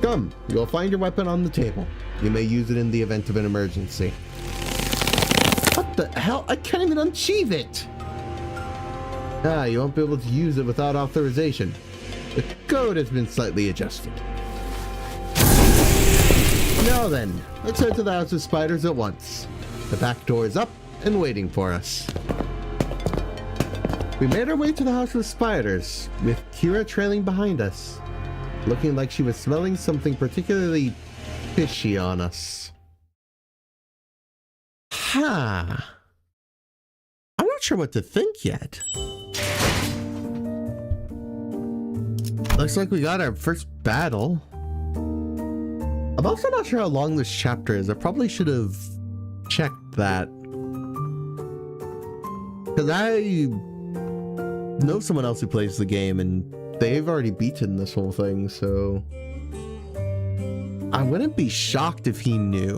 S1: Come, you'll find your weapon on the table. You may use it in the event of an emergency. What the hell? I can't even unsheath it! Ah, you won't be able to use it without authorization. The code has been slightly adjusted. Now then, let's head to the House of Spiders at once. The back door is up and waiting for us. We made our way to the House of Spiders, with Kira trailing behind us. looking like she was smelling something particularly fishy on us. I'm not sure what to think yet. Looks like we got our first battle. I'm also not sure how long this chapter is. I probably should have checked that. Because I know someone else who plays the game and they've already beaten this whole thing, so I wouldn't be shocked if he knew.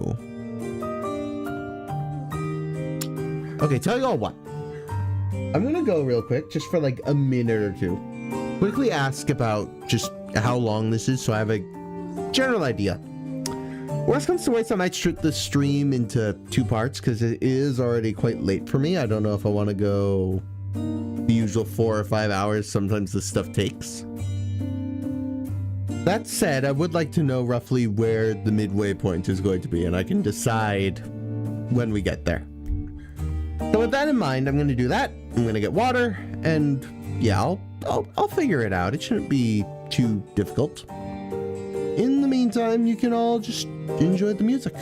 S1: Okay, tell you all what. I'm gonna go real quick, just for like a minute or two. Quickly ask about just how long this is so I have a general idea. Worst comes to worst, I might strip the stream into 2 parts because it is already quite late for me. I don't know if I want to go the usual 4 or 5 hours sometimes this stuff takes. That said, I would like to know roughly where the midway point is going to be, and I can decide when we get there. So with that in mind, I'm going to do that. I'm going to get water, and yeah, I'll figure it out. It shouldn't be too difficult. In the meantime, you can all just enjoy the music.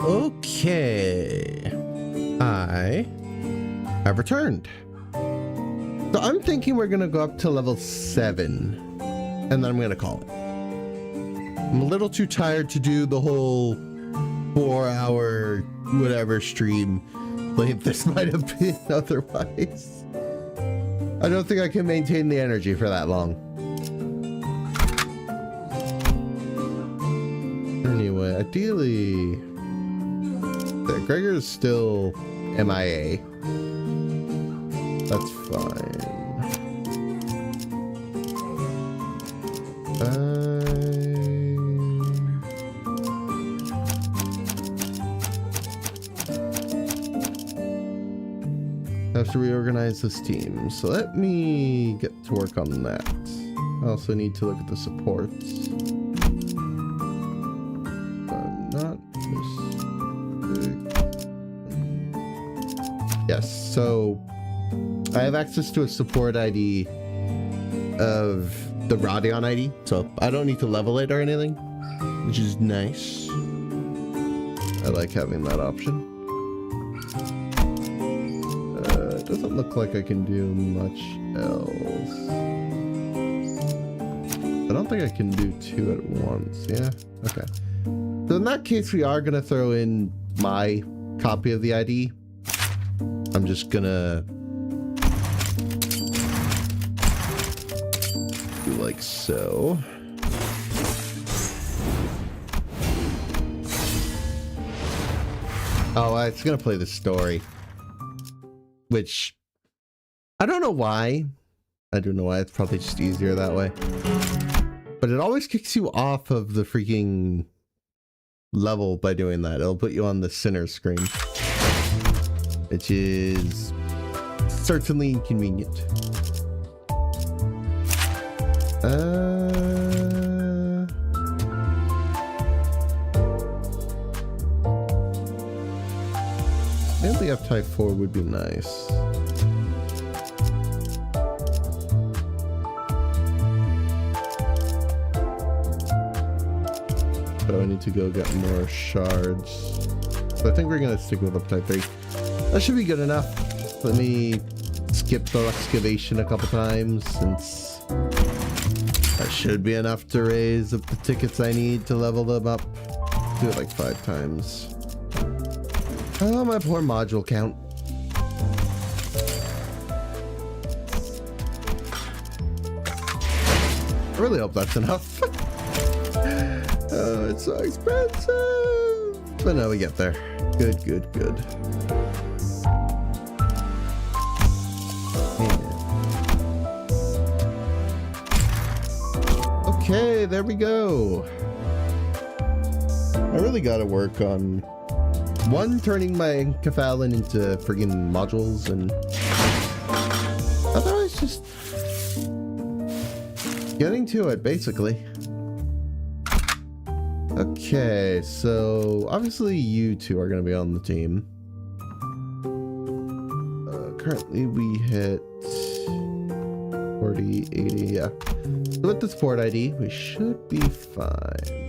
S1: Okay. I have returned. So I'm thinking we're gonna go up to level 7 and then I'm gonna call it. I'm a little too tired to do the whole 4-hour whatever stream length this might have been otherwise. I don't think I can maintain the energy for that long. Anyway, ideally, Gregor's still MIA. That's fine. I have to reorganize this team, so let me get to work on that. I also need to look at the supports. Not this. Yes, so I have access to a support ID of the Rodion ID, so I don't need to level it or anything, which is nice. I like having that option. It doesn't look like I can do much else. I don't think I can do 2 at once. Yeah, okay. So in that case, we are gonna throw in my copy of the ID. I'm just gonna do like so. Oh, it's gonna play the story. Which, I don't know why. I don't know why, it's probably just easier that way. But it always kicks you off of the freaking level by doing that. It'll put you on the center screen. Which is certainly inconvenient. Maybe F-Type 4 would be nice. But I need to go get more shards. So I think we're gonna stick with F-Type 3. That should be good enough. Let me skip the excavation a couple times since that should be enough to raise up the tickets I need to level them up. Do it like 5 times. Oh, my poor module count. I really hope that's enough. Oh, it's so expensive. But no, we get there. Good, good, good. Okay, there we go. I really gotta work on turning my Kefalin into friggin' modules, and otherwise just getting to it, basically. Okay, so obviously you two are going to be on the team. Currently we hit 40, 80, yeah. So with the support ID, we should be fine.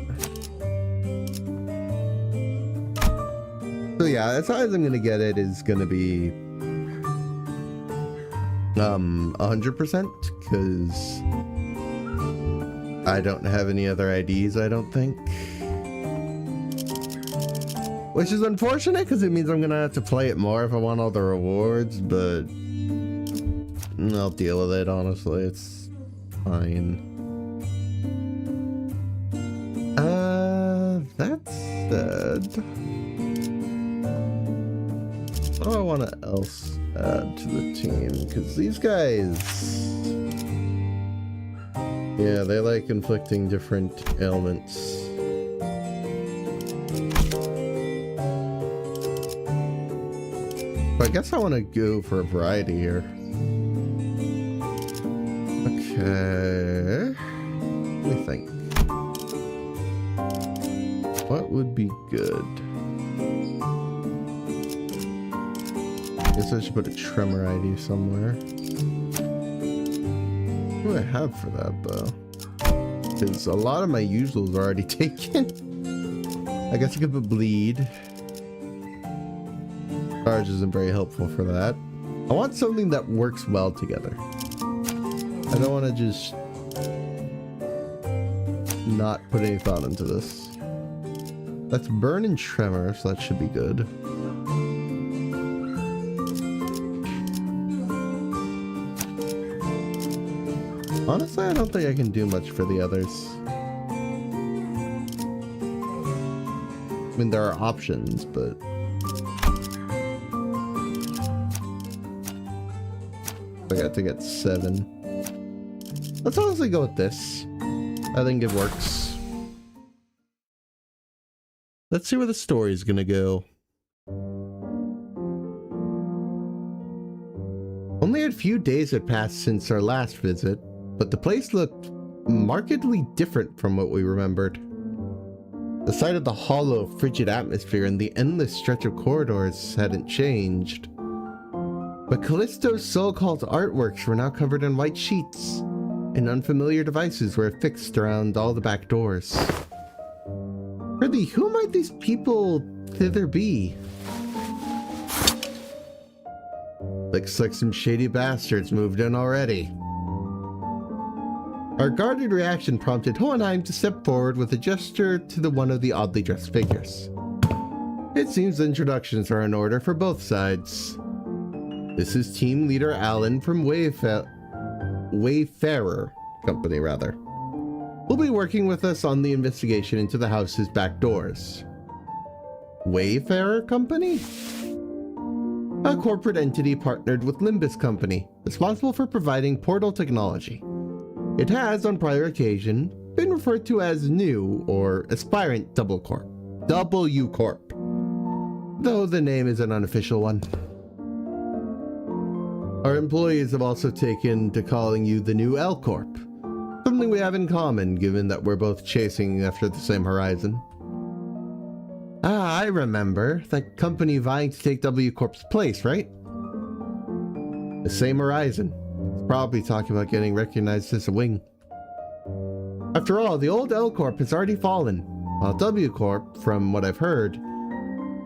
S1: So yeah, as high as I'm gonna get it is gonna be 100%, because I don't have any other IDs, I don't think. Which is unfortunate, because it means I'm gonna have to play it more if I want all the rewards, but I'll deal with it, honestly. It's fine. That said, what do I want to else add to the team? Because these guys, yeah, they like inflicting different ailments. But I guess I want to go for a variety here. Okay, let me think. What would be good? Guess I should put a tremor ID somewhere. What do I have for that though? Because a lot of my usuals are already taken. I guess I could put bleed. Charge isn't very helpful for that. I want something that works well together. I don't want to just not put any thought into this. That's burn and tremor, so that should be good. Honestly, I don't think I can do much for the others. I mean, there are options, but... I got to get 7. Let's honestly go with this. I think it works. Let's see where the story is gonna go. Only a few days had passed since our last visit, but the place looked markedly different from what we remembered. The sight of the hollow, frigid atmosphere and the endless stretch of corridors hadn't changed. But Callisto's so-called artworks were now covered in white sheets, and unfamiliar devices were affixed around all the back doors. Really, who might these people thither be? Looks like some shady bastards moved in already. Our guarded reaction prompted Hohenheim to step forward with a gesture to one of the oddly dressed figures. It seems introductions are in order for both sides. This is team leader Alan from Wayfarer Company, rather. Will be working with us on the investigation into the house's back doors. Wayfarer Company? A corporate entity partnered with Limbus Company, responsible for providing portal technology. It has, on prior occasion, been referred to as New or Aspirant W Corp, though the name is an unofficial one. Our employees have also taken to calling you the New L Corp, something we have in common given that we're both chasing after the same horizon. Ah, I remember. That company vying to take W Corp's place, right? The same horizon. It's probably talking about getting recognized as a wing. After all, the old L Corp has already fallen, while W Corp, from what I've heard,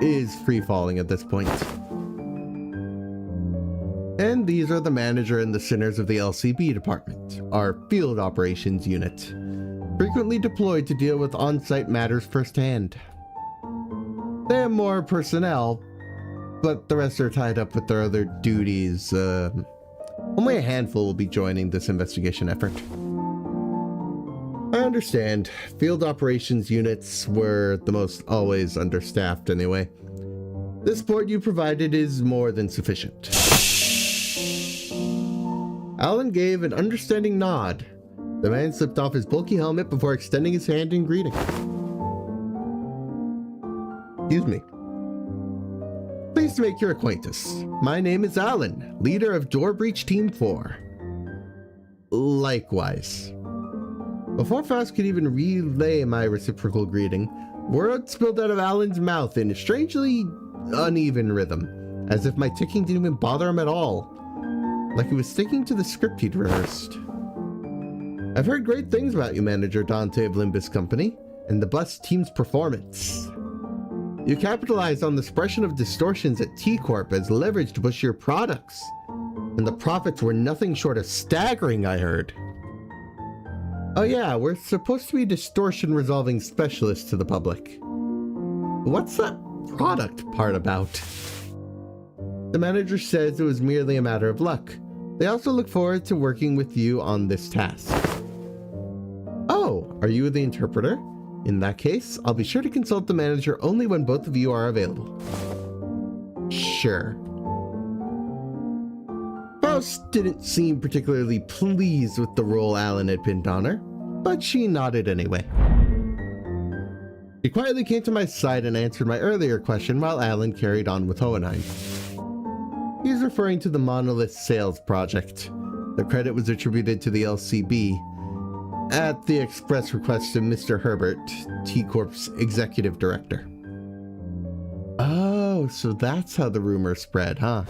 S1: is free-falling at this point. And these are the manager and the sinners of the LCB department, our field operations unit, frequently deployed to deal with on-site matters firsthand. They have more personnel, but the rest are tied up with their other duties. Only a handful will be joining this investigation effort. I understand. Field operations units were the most always understaffed anyway. The support you provided is more than sufficient. Alan gave an understanding nod. The man slipped off his bulky helmet before extending his hand in greeting. Excuse me. Pleased to make your acquaintance. My name is Alan, leader of Door Breach Team 4. Likewise. Before Faust could even relay my reciprocal greeting, words spilled out of Alan's mouth in a strangely uneven rhythm, as if my ticking didn't even bother him at all, like he was sticking to the script he'd rehearsed. I've heard great things about you, Manager Dante of Limbus Company, and the bus team's performance. You capitalized on the suppression of distortions at T-Corp as leverage to push your products, and the profits were nothing short of staggering, I heard. Oh yeah, we're supposed to be distortion resolving specialists to the public. What's that product part about? The manager says it was merely a matter of luck. They also look forward to working with you on this task. Oh, are you the interpreter? In that case, I'll be sure to consult the manager only when both of you are available. Sure. Faust didn't seem particularly pleased with the role Alan had pinned on her, but she nodded anyway. She quietly came to my side and answered my earlier question while Alan carried on with Hohenheim. He's referring to the Monolith Sales Project. The credit was attributed to the LCB at the express request of Mr. Herbert, T-Corp's executive director. Oh, so that's how the rumor spread, huh?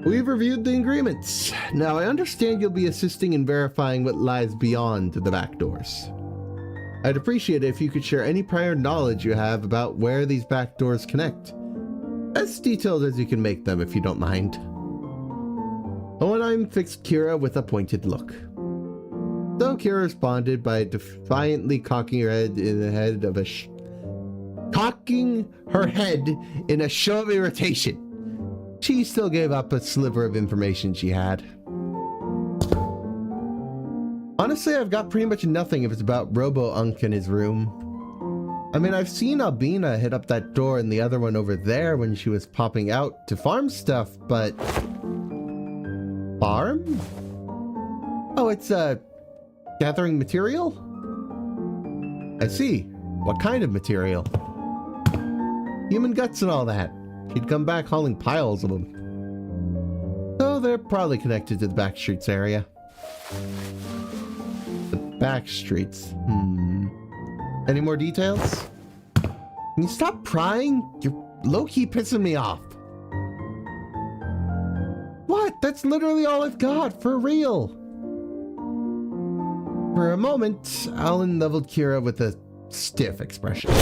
S1: We've reviewed the agreements. Now, I understand you'll be assisting in verifying what lies beyond the back doors. I'd appreciate it if you could share any prior knowledge you have about where these back doors connect, As detailed as you can make them, if you don't mind. Hohenheim fixed Kira with a pointed look. Though Kira responded by defiantly cocking her head in a show of irritation, she still gave up a sliver of information she had. Honestly, I've got pretty much nothing if it's about Robo-Unk in his room. I mean, I've seen Albina hit up that door and the other one over there when she was popping out to farm stuff, but... Farm? Oh, it's, gathering material? I see. What kind of material? Human guts and all that. She'd come back hauling piles of them. So they're probably connected to the back streets area. The back streets. Any more details? Can you stop prying? You're low-key pissing me off. What? That's literally all I've got, for real. For a moment, Alan leveled Kira with a stiff expression.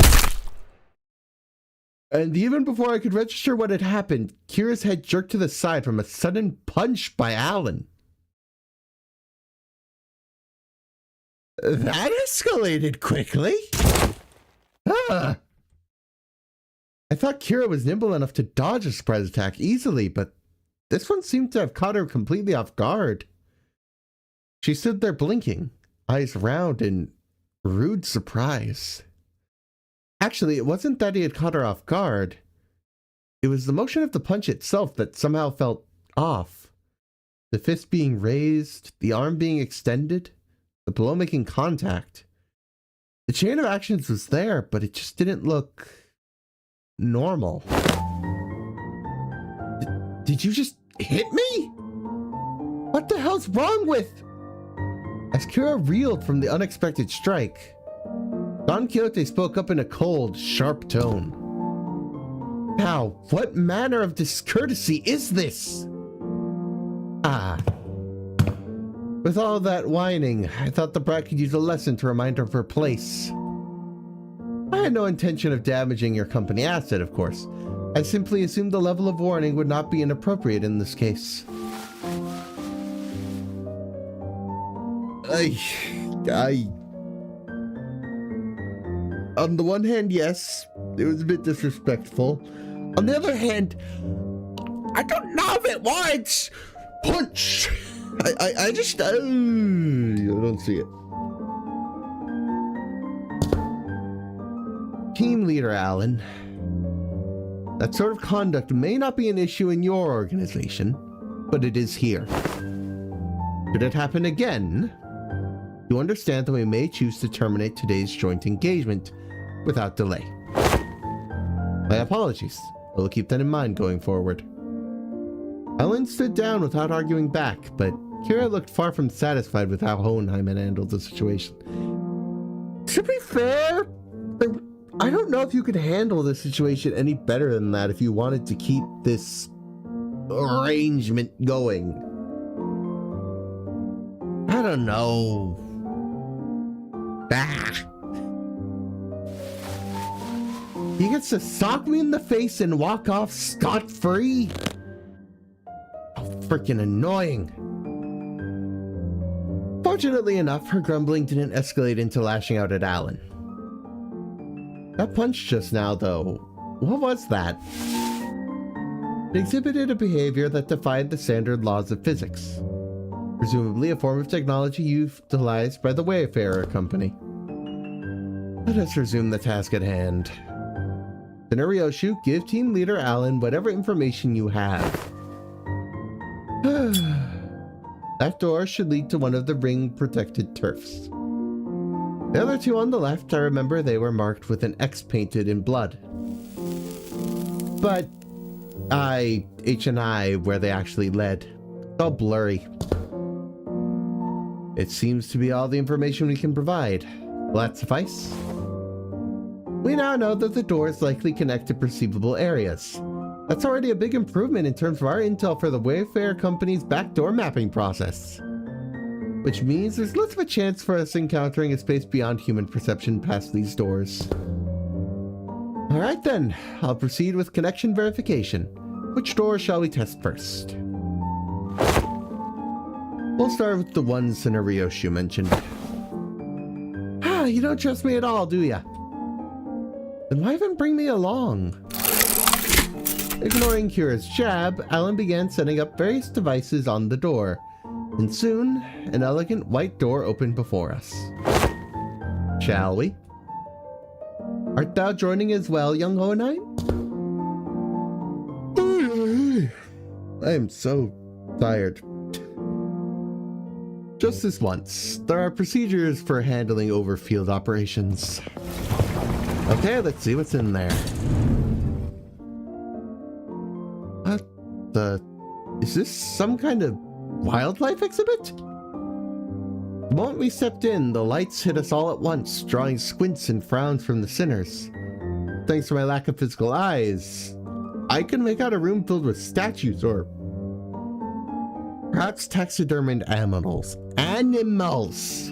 S1: And even before I could register what had happened, Kira's head jerked to the side from a sudden punch by Alan. That escalated quickly. I thought Kira was nimble enough to dodge a surprise attack easily, but this one seemed to have caught her completely off guard. She stood there blinking, eyes round in rude surprise. Actually, it wasn't that he had caught her off guard. It was the motion of the punch itself that somehow felt off. The fist being raised, the arm being extended, the blow making contact. The chain of actions was there, but it just didn't look normal. Did you just hit me? What the hell's wrong with... As Kira reeled from the unexpected strike, Don Quixote spoke up in a cold, sharp tone. Now, what manner of discourtesy is this? With all that whining, I thought the brat could use a lesson to remind her of her place. I had no intention of damaging your company asset, of course. I simply assumed the level of warning would not be inappropriate in this case. On the one hand, yes, it was a bit disrespectful. On the other hand, I don't know if it was. Punch! I just, I don't see it. Team leader Alan. That sort of conduct may not be an issue in your organization, but it is here. Should it happen again, you understand that we may choose to terminate today's joint engagement without delay. My apologies. I will keep that in mind going forward. Alan stood down without arguing back, but Kira looked far from satisfied with how Hohenheim had handled the situation. To be fair, I don't know if you could handle the situation any better than that if you wanted to keep this arrangement going. I don't know. He gets to sock me in the face and walk off scot-free? How freaking annoying. Fortunately enough, her grumbling didn't escalate into lashing out at Alan. That punch just now, though, what was that? It exhibited a behavior that defied the standard laws of physics. Presumably a form of technology utilized by the Wayfarer Company. Let us resume the task at hand. Tenryoshu, give team leader Alan whatever information you have. That door should lead to one of the ring-protected turfs. The other two on the left, I remember they were marked with an X painted in blood. But H and I, where they actually led, it's all blurry. It seems to be all the information we can provide. Will that suffice? We now know that the doors likely connect to perceivable areas. That's already a big improvement in terms of our intel for the Wayfarer Company's backdoor mapping process. Which means there's less of a chance for us encountering a space beyond human perception past these doors. All right then, I'll proceed with connection verification. Which door shall we test first? We'll start with the one Ryoshi mentioned. Ah, you don't trust me at all, do ya? Then why even bring me along? Ignoring Kira's jab, Alan began setting up various devices on the door, and soon, an elegant white door opened before us. Shall we? Art thou joining as well, young Hohenheim? I am so tired. Just this once, there are procedures for handling overfield operations. Okay, let's see what's in there. What the... Is this some kind of wildlife exhibit? The moment we stepped in, the lights hit us all at once, drawing squints and frowns from the sinners. Thanks to my lack of physical eyes, I could make out a room filled with statues or perhaps taxidermied animals. Animals!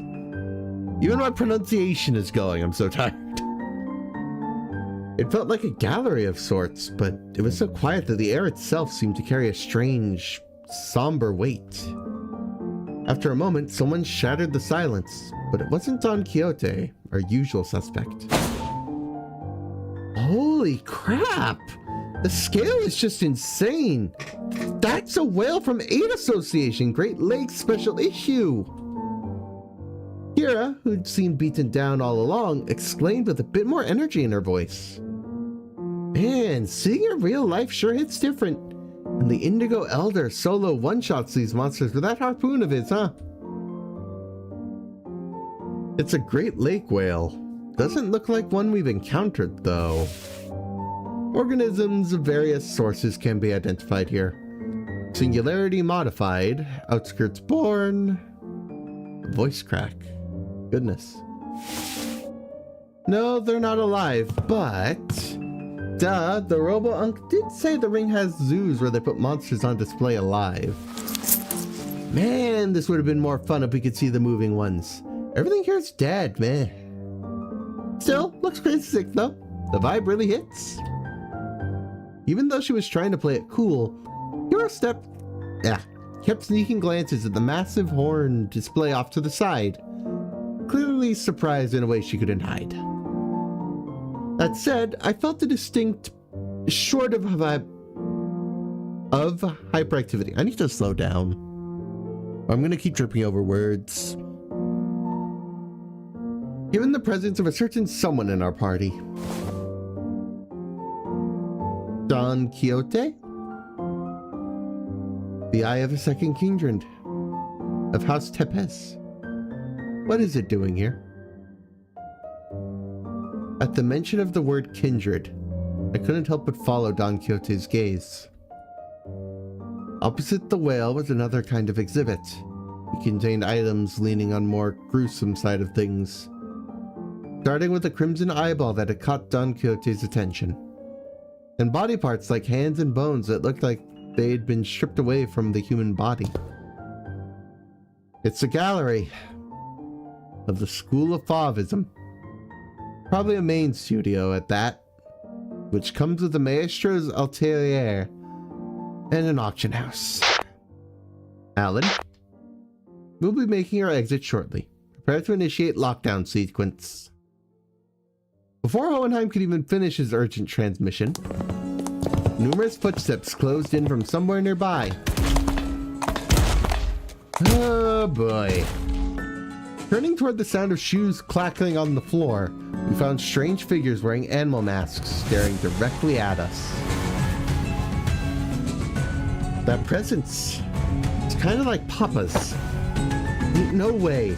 S1: Even my pronunciation is going, I'm so tired. It felt like a gallery of sorts, but it was so quiet that the air itself seemed to carry a strange, somber weight. After a moment, someone shattered the silence, but it wasn't Don Quixote, our usual suspect. Holy crap! The scale is just insane! That's a whale from Aid Association, Great Lakes Special Issue! Kira, who'd seemed beaten down all along, exclaimed with a bit more energy in her voice. Man, seeing in real life sure hits different. And the Indigo Elder solo one-shots these monsters with that harpoon of his, huh? It's a Great Lake whale. Doesn't look like one we've encountered, though. Organisms of various sources can be identified here. Singularity modified, outskirts born, voice crack. Goodness. No, they're not alive, but... Duh, the Robo-Unk did say the ring has zoos where they put monsters on display alive. Man, this would have been more fun if we could see the moving ones. Everything here is dead, man. Still, looks crazy sick though. The vibe really hits. Even though she was trying to play it cool, Hero kept sneaking glances at the massive horn display off to the side, clearly surprised in a way she couldn't hide. That said, I felt a distinct short of hyperactivity. I need to slow down. I'm going to keep tripping over words. Given the presence of a certain someone in our party. Don Quixote? The Eye of a Second Kindred of House Tepes. What is it doing here? At the mention of the word kindred, I couldn't help but follow Don Quixote's gaze. Opposite the whale was another kind of exhibit. It contained items leaning on more gruesome side of things. Starting with a crimson eyeball that had caught Don Quixote's attention. And body parts like hands and bones that looked like they had been stripped away from the human body. It's a gallery of the School of Fauvism. Probably a main studio at that, which comes with a maestro's atelier and an auction house. Alan, we'll be making our exit shortly. Prepare to initiate lockdown sequence. Before Hohenheim could even finish his urgent transmission, numerous footsteps closed in from somewhere nearby. Oh boy. Turning toward the sound of shoes clacking on the floor, we found strange figures wearing animal masks staring directly at us. That presence, it's kind of like Papa's. No way.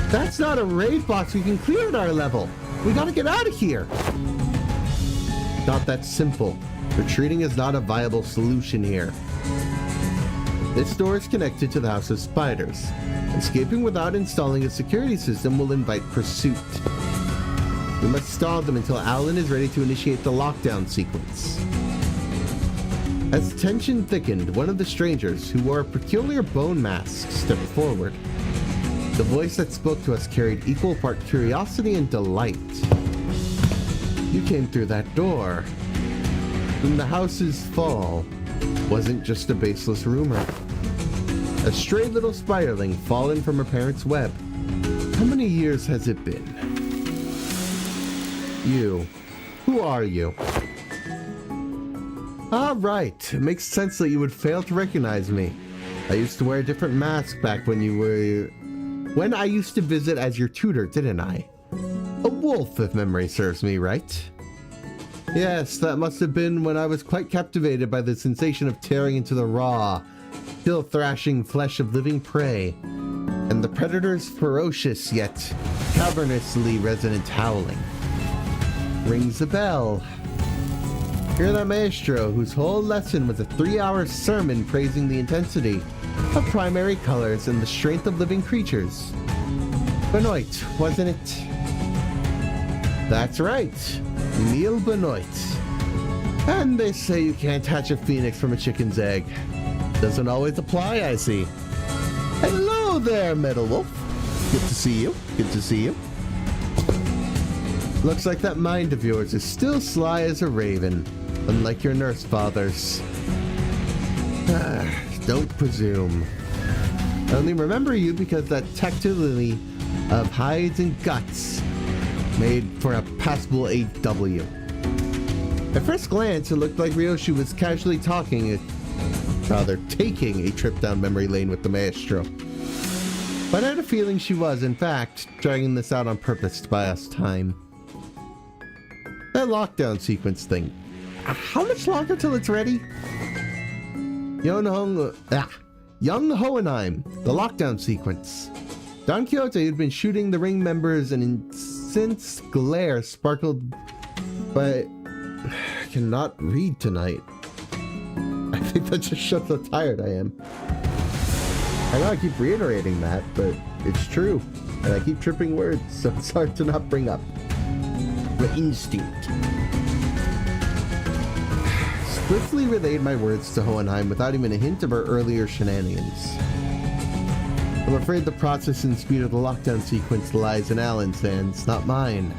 S1: That's not a raid box we can clear at our level. We gotta get out of here. Not that simple. Retreating is not a viable solution here. This door is connected to the House of Spiders. Escaping without installing a security system will invite pursuit. We must stall them until Alan is ready to initiate the lockdown sequence. As the tension thickened, one of the strangers, who wore a peculiar bone mask, stepped forward. The voice that spoke to us carried equal part curiosity and delight. You came through that door. Then the house's fall wasn't just a baseless rumor. A stray little spiderling fallen from her parents' web. How many years has it been? You. Who are you? Ah, right. It makes sense that you would fail to recognize me. I used to wear a different mask back when I used to visit as your tutor, didn't I? A wolf, if memory serves me right. Yes, that must have been when I was quite captivated by the sensation of tearing into the raw, still thrashing flesh of living prey, and the predator's ferocious yet cavernously resonant howling. Rings a bell. You're the maestro whose whole lesson was a 3-hour sermon praising the intensity of primary colors and the strength of living creatures. Benoit, wasn't it? That's right. Neil Benoit. And they say you can't hatch a phoenix from a chicken's egg. Doesn't always apply, I see. Hello there, Metal Wolf. Good to see you. Good to see you. Looks like that mind of yours is still sly as a raven, unlike your nurse fathers. Don't presume. I only remember you because that tactility of hides and guts made for a passable AW. At first glance, it looked like Ryoshi was casually taking a trip down memory lane with the maestro. But I had a feeling she was, in fact, dragging this out on purpose to buy us time. That lockdown sequence thing. How much longer till it's ready? Young Hohenheim, the lockdown sequence. Don Quixote had been shooting the ring members and intense glare sparkled, but I cannot read tonight. I think that just shows how tired I am. I know I keep reiterating that, but it's true. And I keep tripping words, so it's hard to not bring up. The instinct. Swiftly relayed my words to Hohenheim without even a hint of her earlier shenanigans. I'm afraid the process and speed of the lockdown sequence lies in Alan's hands, not mine.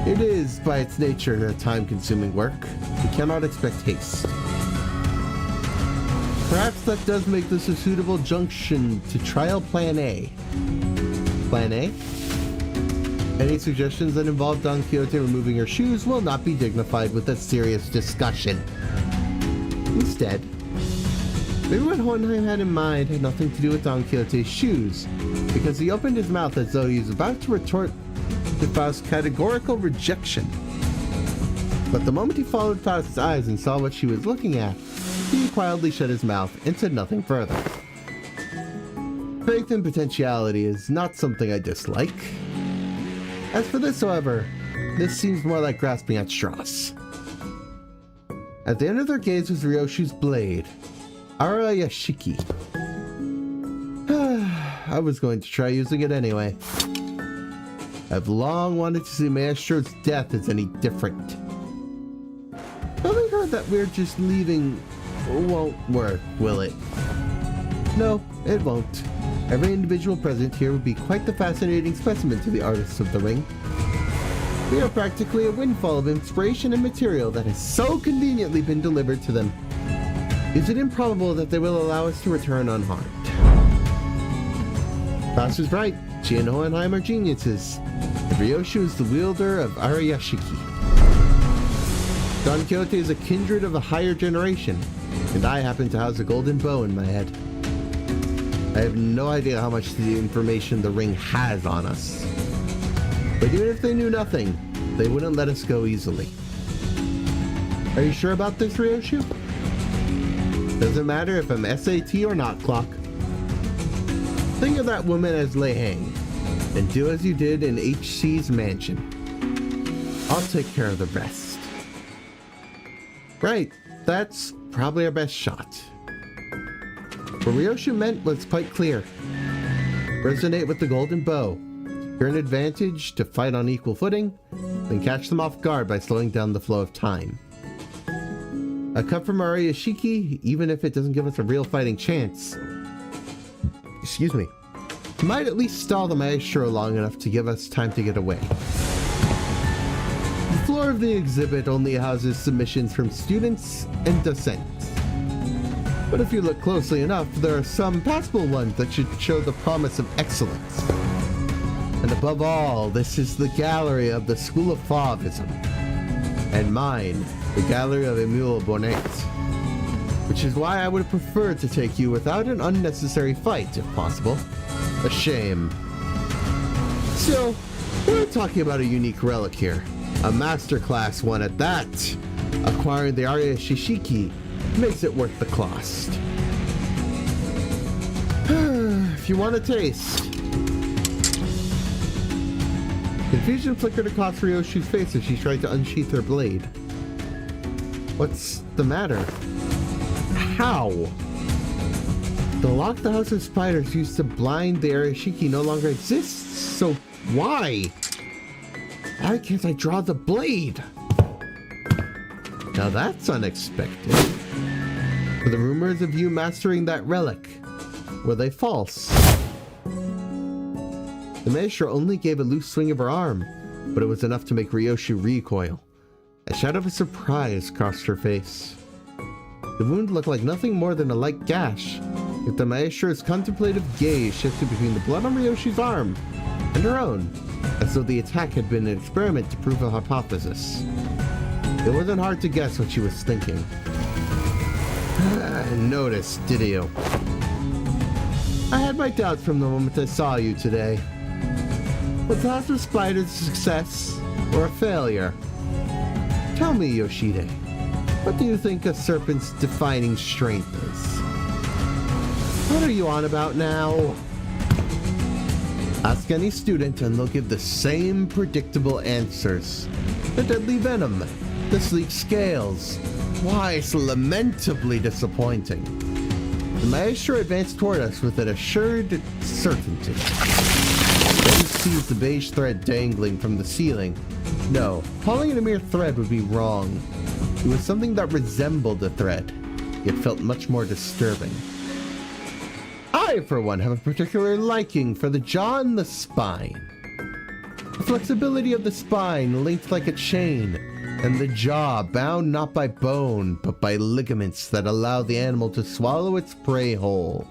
S1: It is, by its nature, a time-consuming work. We cannot expect haste. Perhaps that does make this a suitable junction to trial Plan A. Plan A? Any suggestions that involve Don Quixote removing her shoes will not be dignified with a serious discussion. Instead, maybe what Hohenheim had in mind had nothing to do with Don Quixote's shoes, because he opened his mouth as though he was about to retort to Faust's categorical rejection. But the moment he followed Faust's eyes and saw what she was looking at, he quietly shut his mouth and said nothing further. Faith in potentiality is not something I dislike. As for this, however, this seems more like grasping at straws. At the end of their gaze was Ryoshi's blade, Arayashiki. I was going to try using it anyway. I've long wanted to see Maestro's death as any different. Having heard that we're just leaving won't work, will it? No, it won't. Every individual present here would be quite the fascinating specimen to the artists of the ring. We are practically a windfall of inspiration and material that has so conveniently been delivered to them. Is it improbable that they will allow us to return unharmed? Faust is right. She and Hohenheim are geniuses. And Ryoshi is the wielder of Arayashiki. Don Quixote is a kindred of a higher generation, and I happen to house a golden bow in my head. I have no idea how much the information the ring has on us. But even if they knew nothing, they wouldn't let us go easily. Are you sure about this, Ryoshi? Doesn't matter if I'm SAT or not, Clock. Think of that woman as Lei Hang, and do as you did in HC's mansion. I'll take care of the rest. Right, that's probably our best shot. What Ryoshi meant was quite clear. Resonate with the golden bow. You're an advantage to fight on equal footing, then catch them off guard by slowing down the flow of time. A cut from Arayashiki, even if it doesn't give us a real fighting chance, excuse me, might at least stall the maestro long enough to give us time to get away. The floor of the exhibit only houses submissions from students and docents. But if you look closely enough, there are some passable ones that should show the promise of excellence. And above all, this is the gallery of the School of Fauvism. And mine, the gallery of Emile Bonnet. Which is why I would prefer to take you without an unnecessary fight, if possible. A shame. Still, we're talking about a unique relic here. A masterclass one at that. Acquiring the Arya Shishiki makes it worth the cost. If you want a taste. Confusion flickered across Ryoshi's face as she tried to unsheath her blade. What's the matter? How? The lock the House of Spiders used to blind the Arashiki no longer exists, so why? Why can't I draw the blade? Now that's unexpected. Were the rumors of you mastering that relic, were they false? The maestro only gave a loose swing of her arm, but it was enough to make Ryoshi recoil. A shadow of surprise crossed her face. The wound looked like nothing more than a light gash, yet the maestro's contemplative gaze shifted between the blood on Ryoshi's arm and her own, as though the attack had been an experiment to prove a hypothesis. It wasn't hard to guess what she was thinking. Noticed, did you? I had my doubts from the moment I saw you today. Was the House of Spiders a success or a failure? Tell me, Yoshide, what do you think a serpent's defining strength is? What are you on about now? Ask any student and they'll give the same predictable answers. The deadly venom, the sleek scales. Why, it's lamentably disappointing. The maestro advanced toward us with an assured certainty. Then he seized the beige thread dangling from the ceiling. No, calling it a mere thread would be wrong. It was something that resembled a thread, yet felt much more disturbing. I, for one, have a particular liking for the jaw and the spine. The flexibility of the spine linked like a chain, and the jaw bound not by bone, but by ligaments that allow the animal to swallow its prey whole.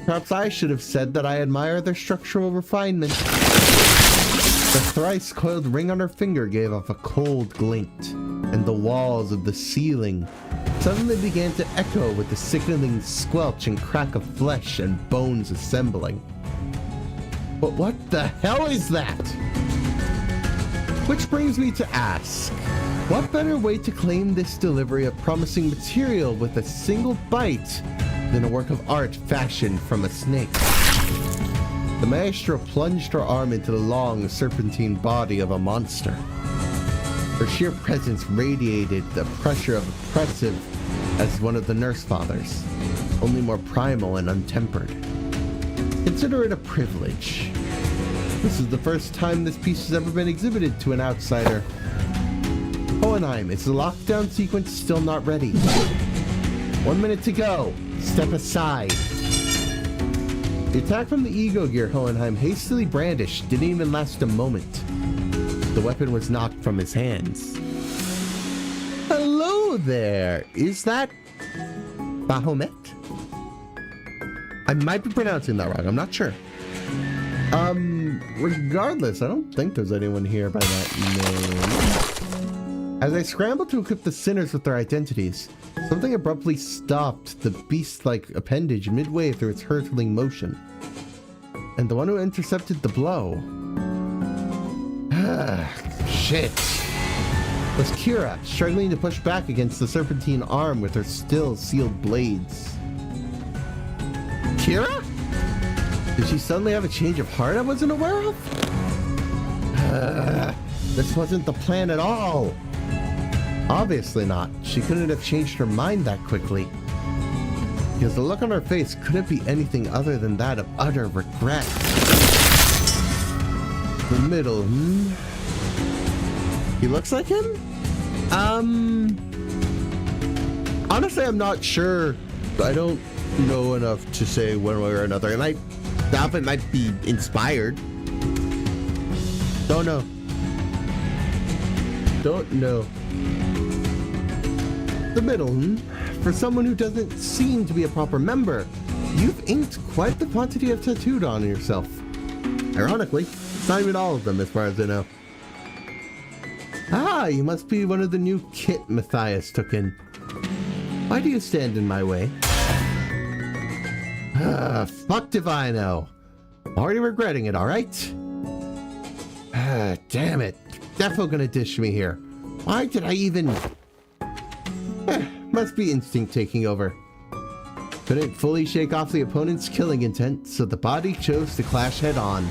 S1: Perhaps I should have said that I admire their structural refinement. The thrice coiled ring on her finger gave off a cold glint, and the walls of the ceiling suddenly began to echo with the sickening squelch and crack of flesh and bones assembling. But what the hell is that? Which brings me to ask, what better way to claim this delivery of promising material with a single bite than a work of art fashioned from a snake? The maestro plunged her arm into the long, serpentine body of a monster. Her sheer presence radiated the pressure of oppressive as one of the nurse fathers, only more primal and untempered. Consider it a privilege. This is the first time this piece has ever been exhibited to an outsider. Hohenheim, is the lockdown sequence still not ready? 1 minute to go. Step aside. The attack from the ego gear Hohenheim hastily brandished didn't even last a moment. The weapon was knocked from his hands. Hello there. Is that Bahamut? I might be pronouncing that wrong. I'm not sure. Regardless, I don't think there's anyone here by that name. As I scrambled to equip the sinners with their identities, something abruptly stopped the beast-like appendage midway through its hurtling motion. And the one who intercepted the blow... shit. Was Kira, struggling to push back against the serpentine arm with her still sealed blades. Kira? Did she suddenly have a change of heart I wasn't aware of? This wasn't the plan at all. Obviously not. She couldn't have changed her mind that quickly. Because the look on her face couldn't be anything other than that of utter regret. The middle, He looks like him? Honestly, I'm not sure. I don't know enough to say one way or another. The outfit might be inspired. Don't know. don't know. The middle, For someone who doesn't seem to be a proper member, you've inked quite the quantity of tattooed on yourself. Ironically, it's not even all of them as far as I know. Ah, you must be one of the new kit Matthias took in. Why do you stand in my way? Fucked if I know. Already regretting it, alright? Damn it. Defo gonna dish me here. Why did I even... must be instinct taking over. Couldn't fully shake off the opponent's killing intent, so the body chose to clash head-on.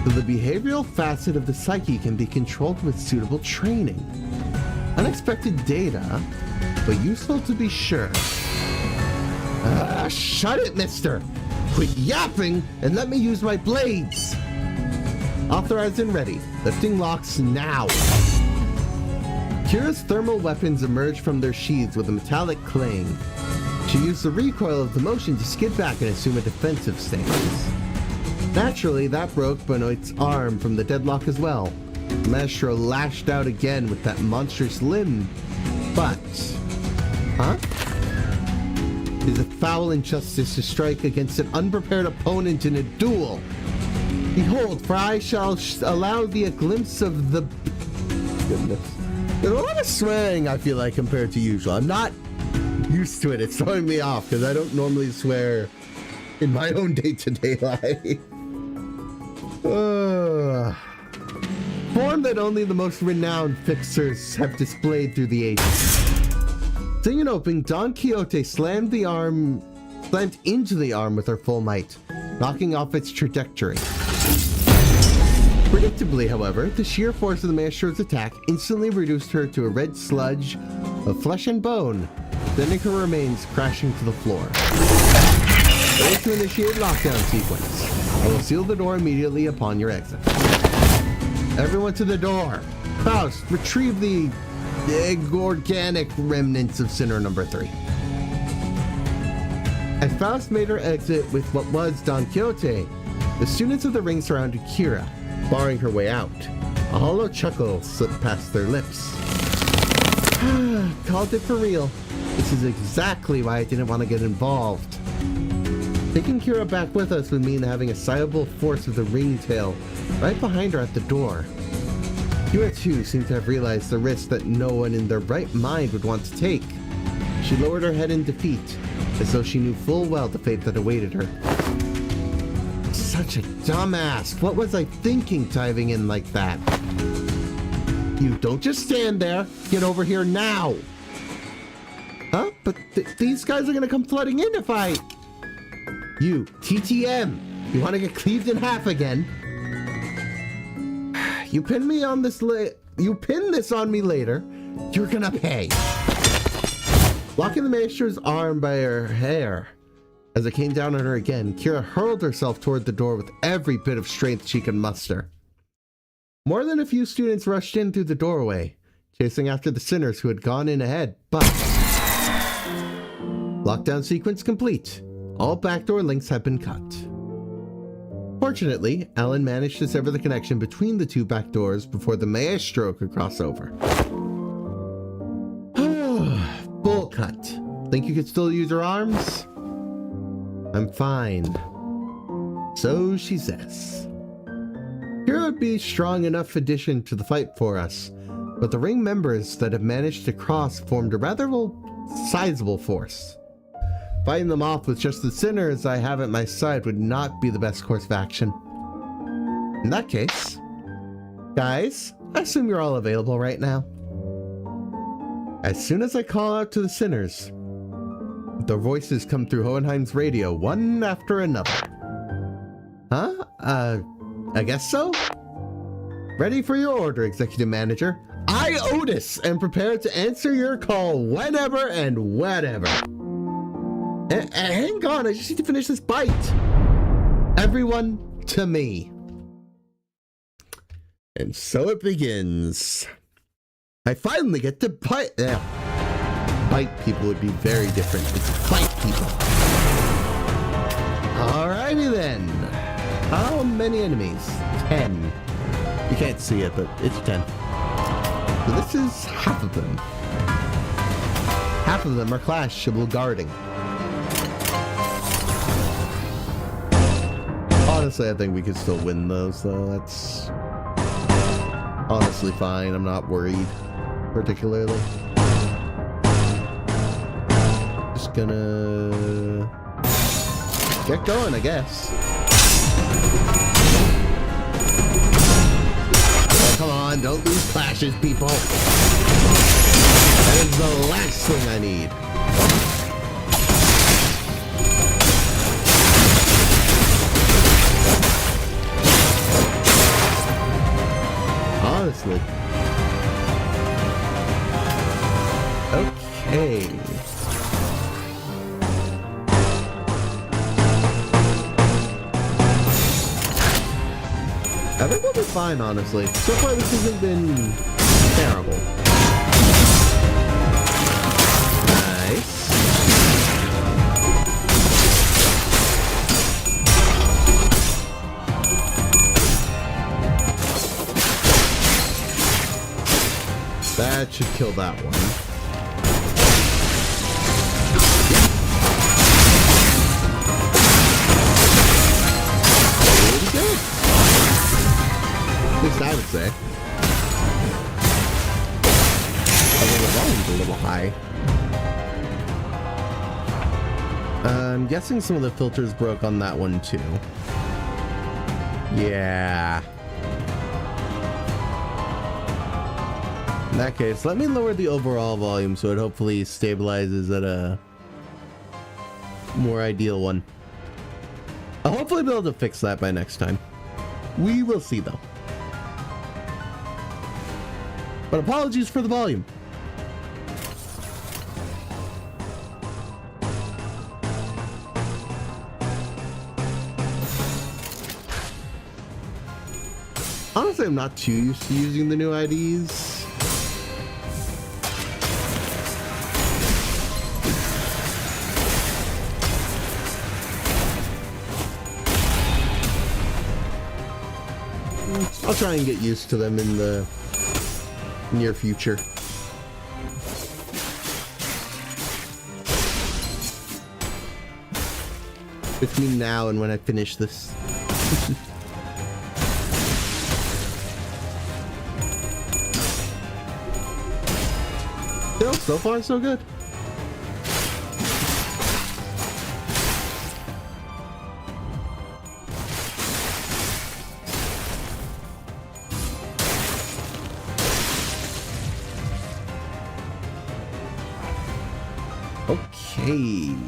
S1: So the behavioral facet of the psyche can be controlled with suitable training. Unexpected data, but useful to be sure. Shut it, mister! Quit yapping and let me use my blades! Authorized and ready. Lifting locks now. Kira's thermal weapons emerged from their sheaths with a metallic clang. She used the recoil of the motion to skid back and assume a defensive stance. Naturally, that broke Benoit's arm from the deadlock as well. Maestro lashed out again with that monstrous limb, but... Huh? It is a foul injustice to strike against an unprepared opponent in a duel. Behold, for I shall allow thee a glimpse of the... Goodness. There's a lot of swearing, I feel like, compared to usual. I'm not used to it. It's throwing me off because I don't normally swear in my own day-to-day life. Form that only the most renowned fixers have displayed through the ages. Seeing an opening, Don Quixote slammed into the arm with her full might, knocking off its trajectory. Predictably, however, the sheer force of the Maestro's attack instantly reduced her to a red sludge of flesh and bone, sending her remains crashing to the floor. Ready to initiate lockdown sequence. I will seal the door immediately upon your exit. Everyone to the door. Faust, retrieve the organic remnants of Sinner number 3. As Faust made her exit with what was Don Quixote, the students of the ring surrounded Kira, barring her way out. A hollow chuckle slipped past their lips. Called it for real. This is exactly why I didn't want to get involved. Taking Kira back with us would mean having a sizable force of the ringtail right behind her at the door. Kira too seemed to have realized the risk that no one in their right mind would want to take. She lowered her head in defeat, as though she knew full well the fate that awaited her. Such a dumbass. What was I thinking diving in like that? You don't just stand there. Get over here now. Huh? But these guys are gonna come flooding in if I... You, TTM. You want to get cleaved in half again? You pin me on this you pin this on me later. You're gonna pay. Locking the Maestro's arm by her hair. As it came down on her again, Kira hurled herself toward the door with every bit of strength she could muster. More than a few students rushed in through the doorway, chasing after the sinners who had gone in ahead, but... Lockdown sequence complete. All backdoor links have been cut. Fortunately, Alan managed to sever the connection between the two back doors before the Maestro could cross over. Bull cut. Think you could still use your arms? I'm fine. So she says. Here would be a strong enough addition to the fight for us, but the ring members that have managed to cross formed a rather sizable force. Fighting them off with just the sinners I have at my side would not be the best course of action. In that case, guys, I assume you're all available right now. As soon as I call out to the sinners, their voices come through Hohenheim's radio, one after another. Huh? I guess so? Ready for your order, Executive Manager. I, Otis, am prepared to answer your call whenever and whatever. Hang on, I just need to finish this bite. Everyone to me. And so it begins. I finally get to bite. Bite people would be very different. It's fight people. Alrighty then. How many enemies? 10. You can't see it, but it's 10. So this is half of them. Half of them are clashable guarding. Honestly, I think we could still win those, though. That's honestly fine. I'm not worried, particularly. Just gonna get going, I guess. Oh, come on, don't lose clashes, people. That is the last thing I need. Honestly. Okay. I think we'll be fine, honestly. So far, this hasn't been terrible. Nice. That should kill that one. Pretty good. At least I would say. Although the volume's a little high. I'm guessing some of the filters broke on that one too. Yeah. In that case, let me lower the overall volume so it hopefully stabilizes at a more ideal one. I'll hopefully be able to fix that by next time. We will see though. But apologies for the volume. Honestly, I'm not too used to using the new IDs. I'll try and get used to them in the near future. Between now and when I finish this. Still, so far so good. Okay.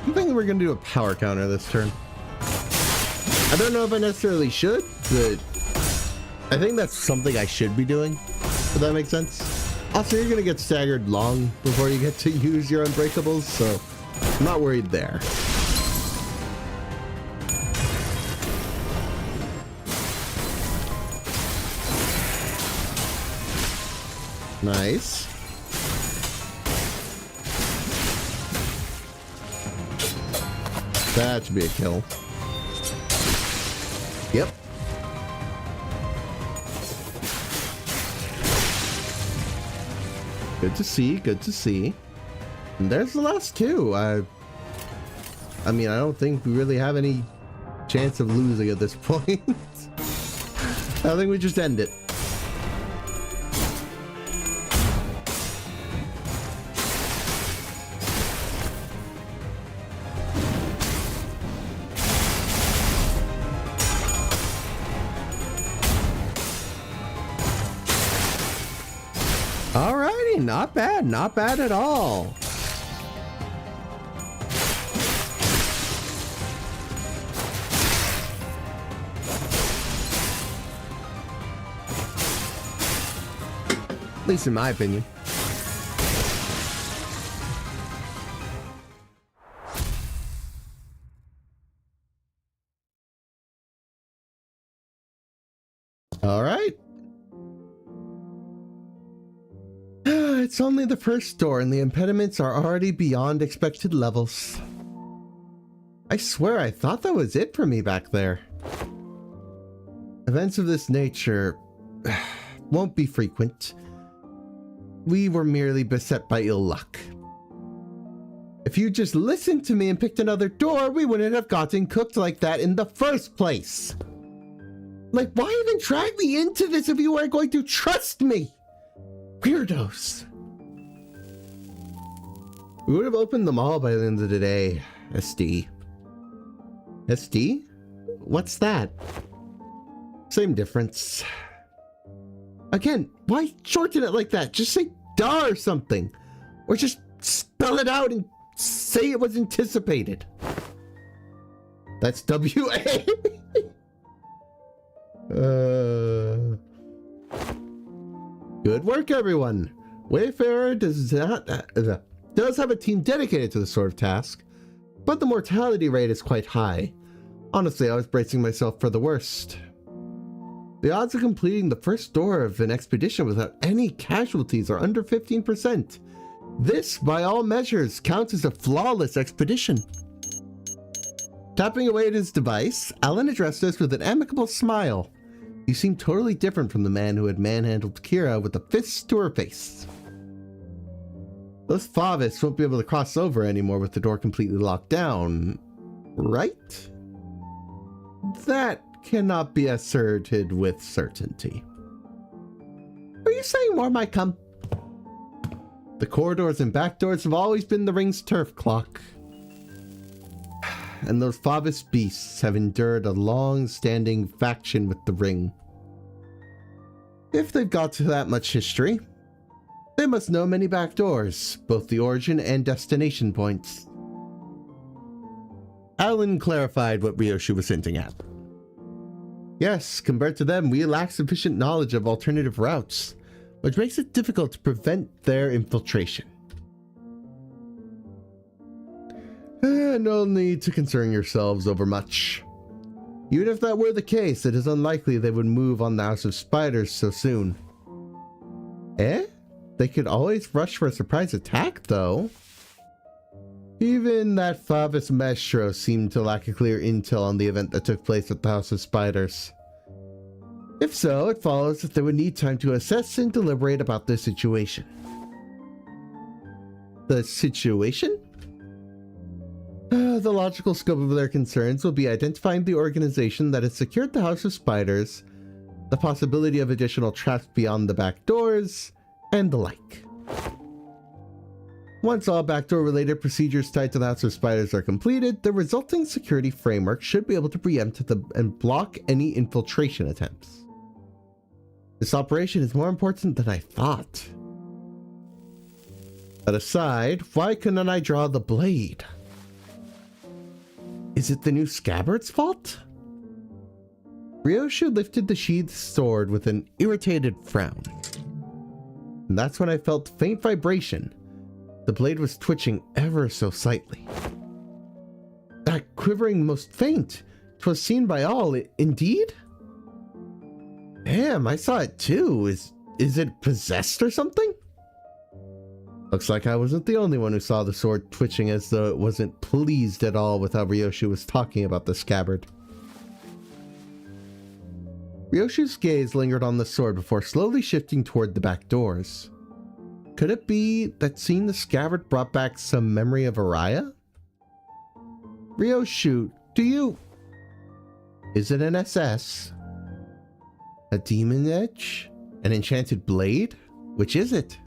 S1: I'm thinking we're gonna do a power counter this turn. I don't know if I necessarily should, but I think that's something I should be doing, if that makes sense. Also, you're gonna get staggered long before you get to use your unbreakables, so I'm not worried there. Nice. That should be a kill. Yep. Good to see, good to see. And there's the last two. I mean, I don't think we really have any chance of losing at this point. I think we just end it. Alrighty, not bad at all. At least in my opinion. All right. It's only the first door and the impediments are already beyond expected levels. I swear I thought that was it for me back there. Events of this nature won't be frequent. We were merely beset by ill luck. If you just listened to me and picked another door, we wouldn't have gotten cooked like that in the first place. Like, why even drag me into this if you weren't going to trust me? Weirdos. We would have opened them all by the end of the day, SD. SD? What's that? Same difference. Again, why shorten it like that? Just say "da" or something. Or just spell it out and say it was anticipated. That's W-A. Good work, everyone. Wayfarer does have a team dedicated to this sort of task, but the mortality rate is quite high. Honestly, I was bracing myself for the worst. The odds of completing the first door of an expedition without any casualties are under 15%. This, by all measures, counts as a flawless expedition. Tapping away at his device, Alan addressed us with an amicable smile. He seemed totally different from the man who had manhandled Kira with a fist to her face. Those Favis won't be able to cross over anymore with the door completely locked down, right? That cannot be asserted with certainty. Are you saying more might come? The corridors and back doors have always been the ring's turf clock. And those Favis beasts have endured a long-standing faction with the ring. If they've got to that much history, they must know many back doors, both the origin and destination points. Alan clarified what Ryoshu was hinting at. Yes, compared to them, we lack sufficient knowledge of alternative routes, which makes it difficult to prevent their infiltration. No need to concern yourselves over much. Even if that were the case, it is unlikely they would move on the House of Spiders so soon. Eh? They could always rush for a surprise attack, though. Even that Favis Maestro seemed to lack a clear intel on the event that took place at the House of Spiders. If so, it follows that they would need time to assess and deliberate about the situation. The situation? The logical scope of their concerns will be identifying the organization that has secured the House of Spiders, the possibility of additional traps beyond the back doors, and the like. Once all backdoor-related procedures tied to the House of Spiders are completed, the resulting security framework should be able to preempt and block any infiltration attempts. This operation is more important than I thought. That aside, why couldn't I draw the blade? Is it the new scabbard's fault? Ryoshu lifted the sheathed sword with an irritated frown. And that's when I felt faint vibration. The blade was twitching ever so slightly. That quivering most faint. 'Twas seen by all, indeed? Damn, I saw it too. Is it possessed or something? Looks like I wasn't the only one who saw the sword twitching, as though it wasn't pleased at all with how Ryoshu was talking about the scabbard. Ryoshu's gaze lingered on the sword before slowly shifting toward the back doors. Could it be that seeing the scabbard brought back some memory of Araya? Ryoshu, do you... Is it an SS? A demon edge? An enchanted blade? Which is it?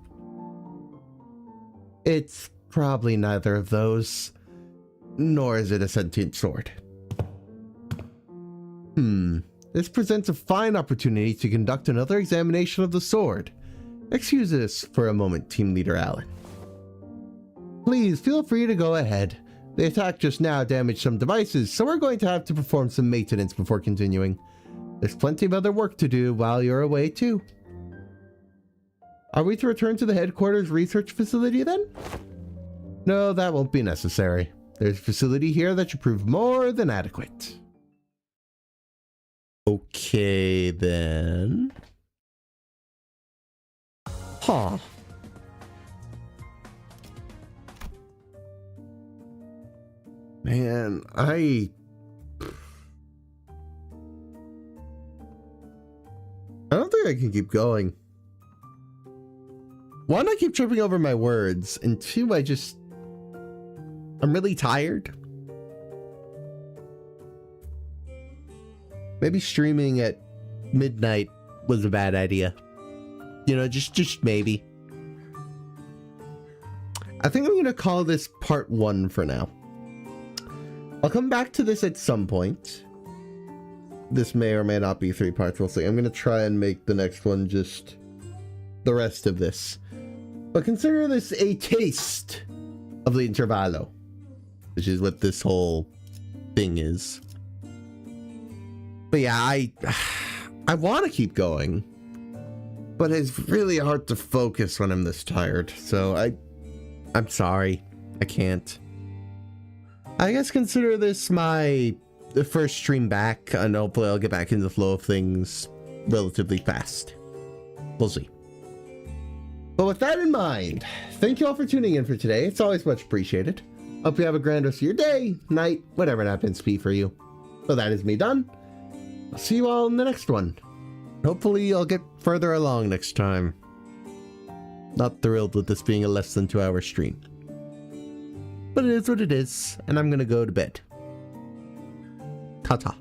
S1: It's probably neither of those. Nor is it a sentient sword. This presents a fine opportunity to conduct another examination of the sword. Excuse us for a moment, Team Leader Alan. Please feel free to go ahead. The attack just now damaged some devices, so we're going to have to perform some maintenance before continuing. There's plenty of other work to do while you're away too. Are we to return to the headquarters research facility then? No, that won't be necessary. There's a facility here that should prove more than adequate. Okay, then. Huh. Man, I don't think I can keep going. One, I keep tripping over my words, and two, I'm really tired. Maybe streaming at midnight was a bad idea. You know, just maybe. I think I'm gonna call this part 1 for now. I'll come back to this at some point. This may or may not be 3 parts, we'll see. I'm gonna try and make the next one just the rest of this. But consider this a taste of the intervallo, which is what this whole thing is. But yeah, I want to keep going, but it's really hard to focus when I'm this tired. So I'm sorry, I can't. I guess consider this my first stream back, and hopefully I'll get back into the flow of things relatively fast. We'll see. But with that in mind, thank you all for tuning in for today. It's always much appreciated. Hope you have a grand rest of your day, night, whatever it happens to be for you. So that is me done. I'll see you all in the next one. Hopefully I'll get further along next time. Not thrilled with this being a less than 2-hour stream. But it is what it is, and I'm gonna go to bed. Ta-ta.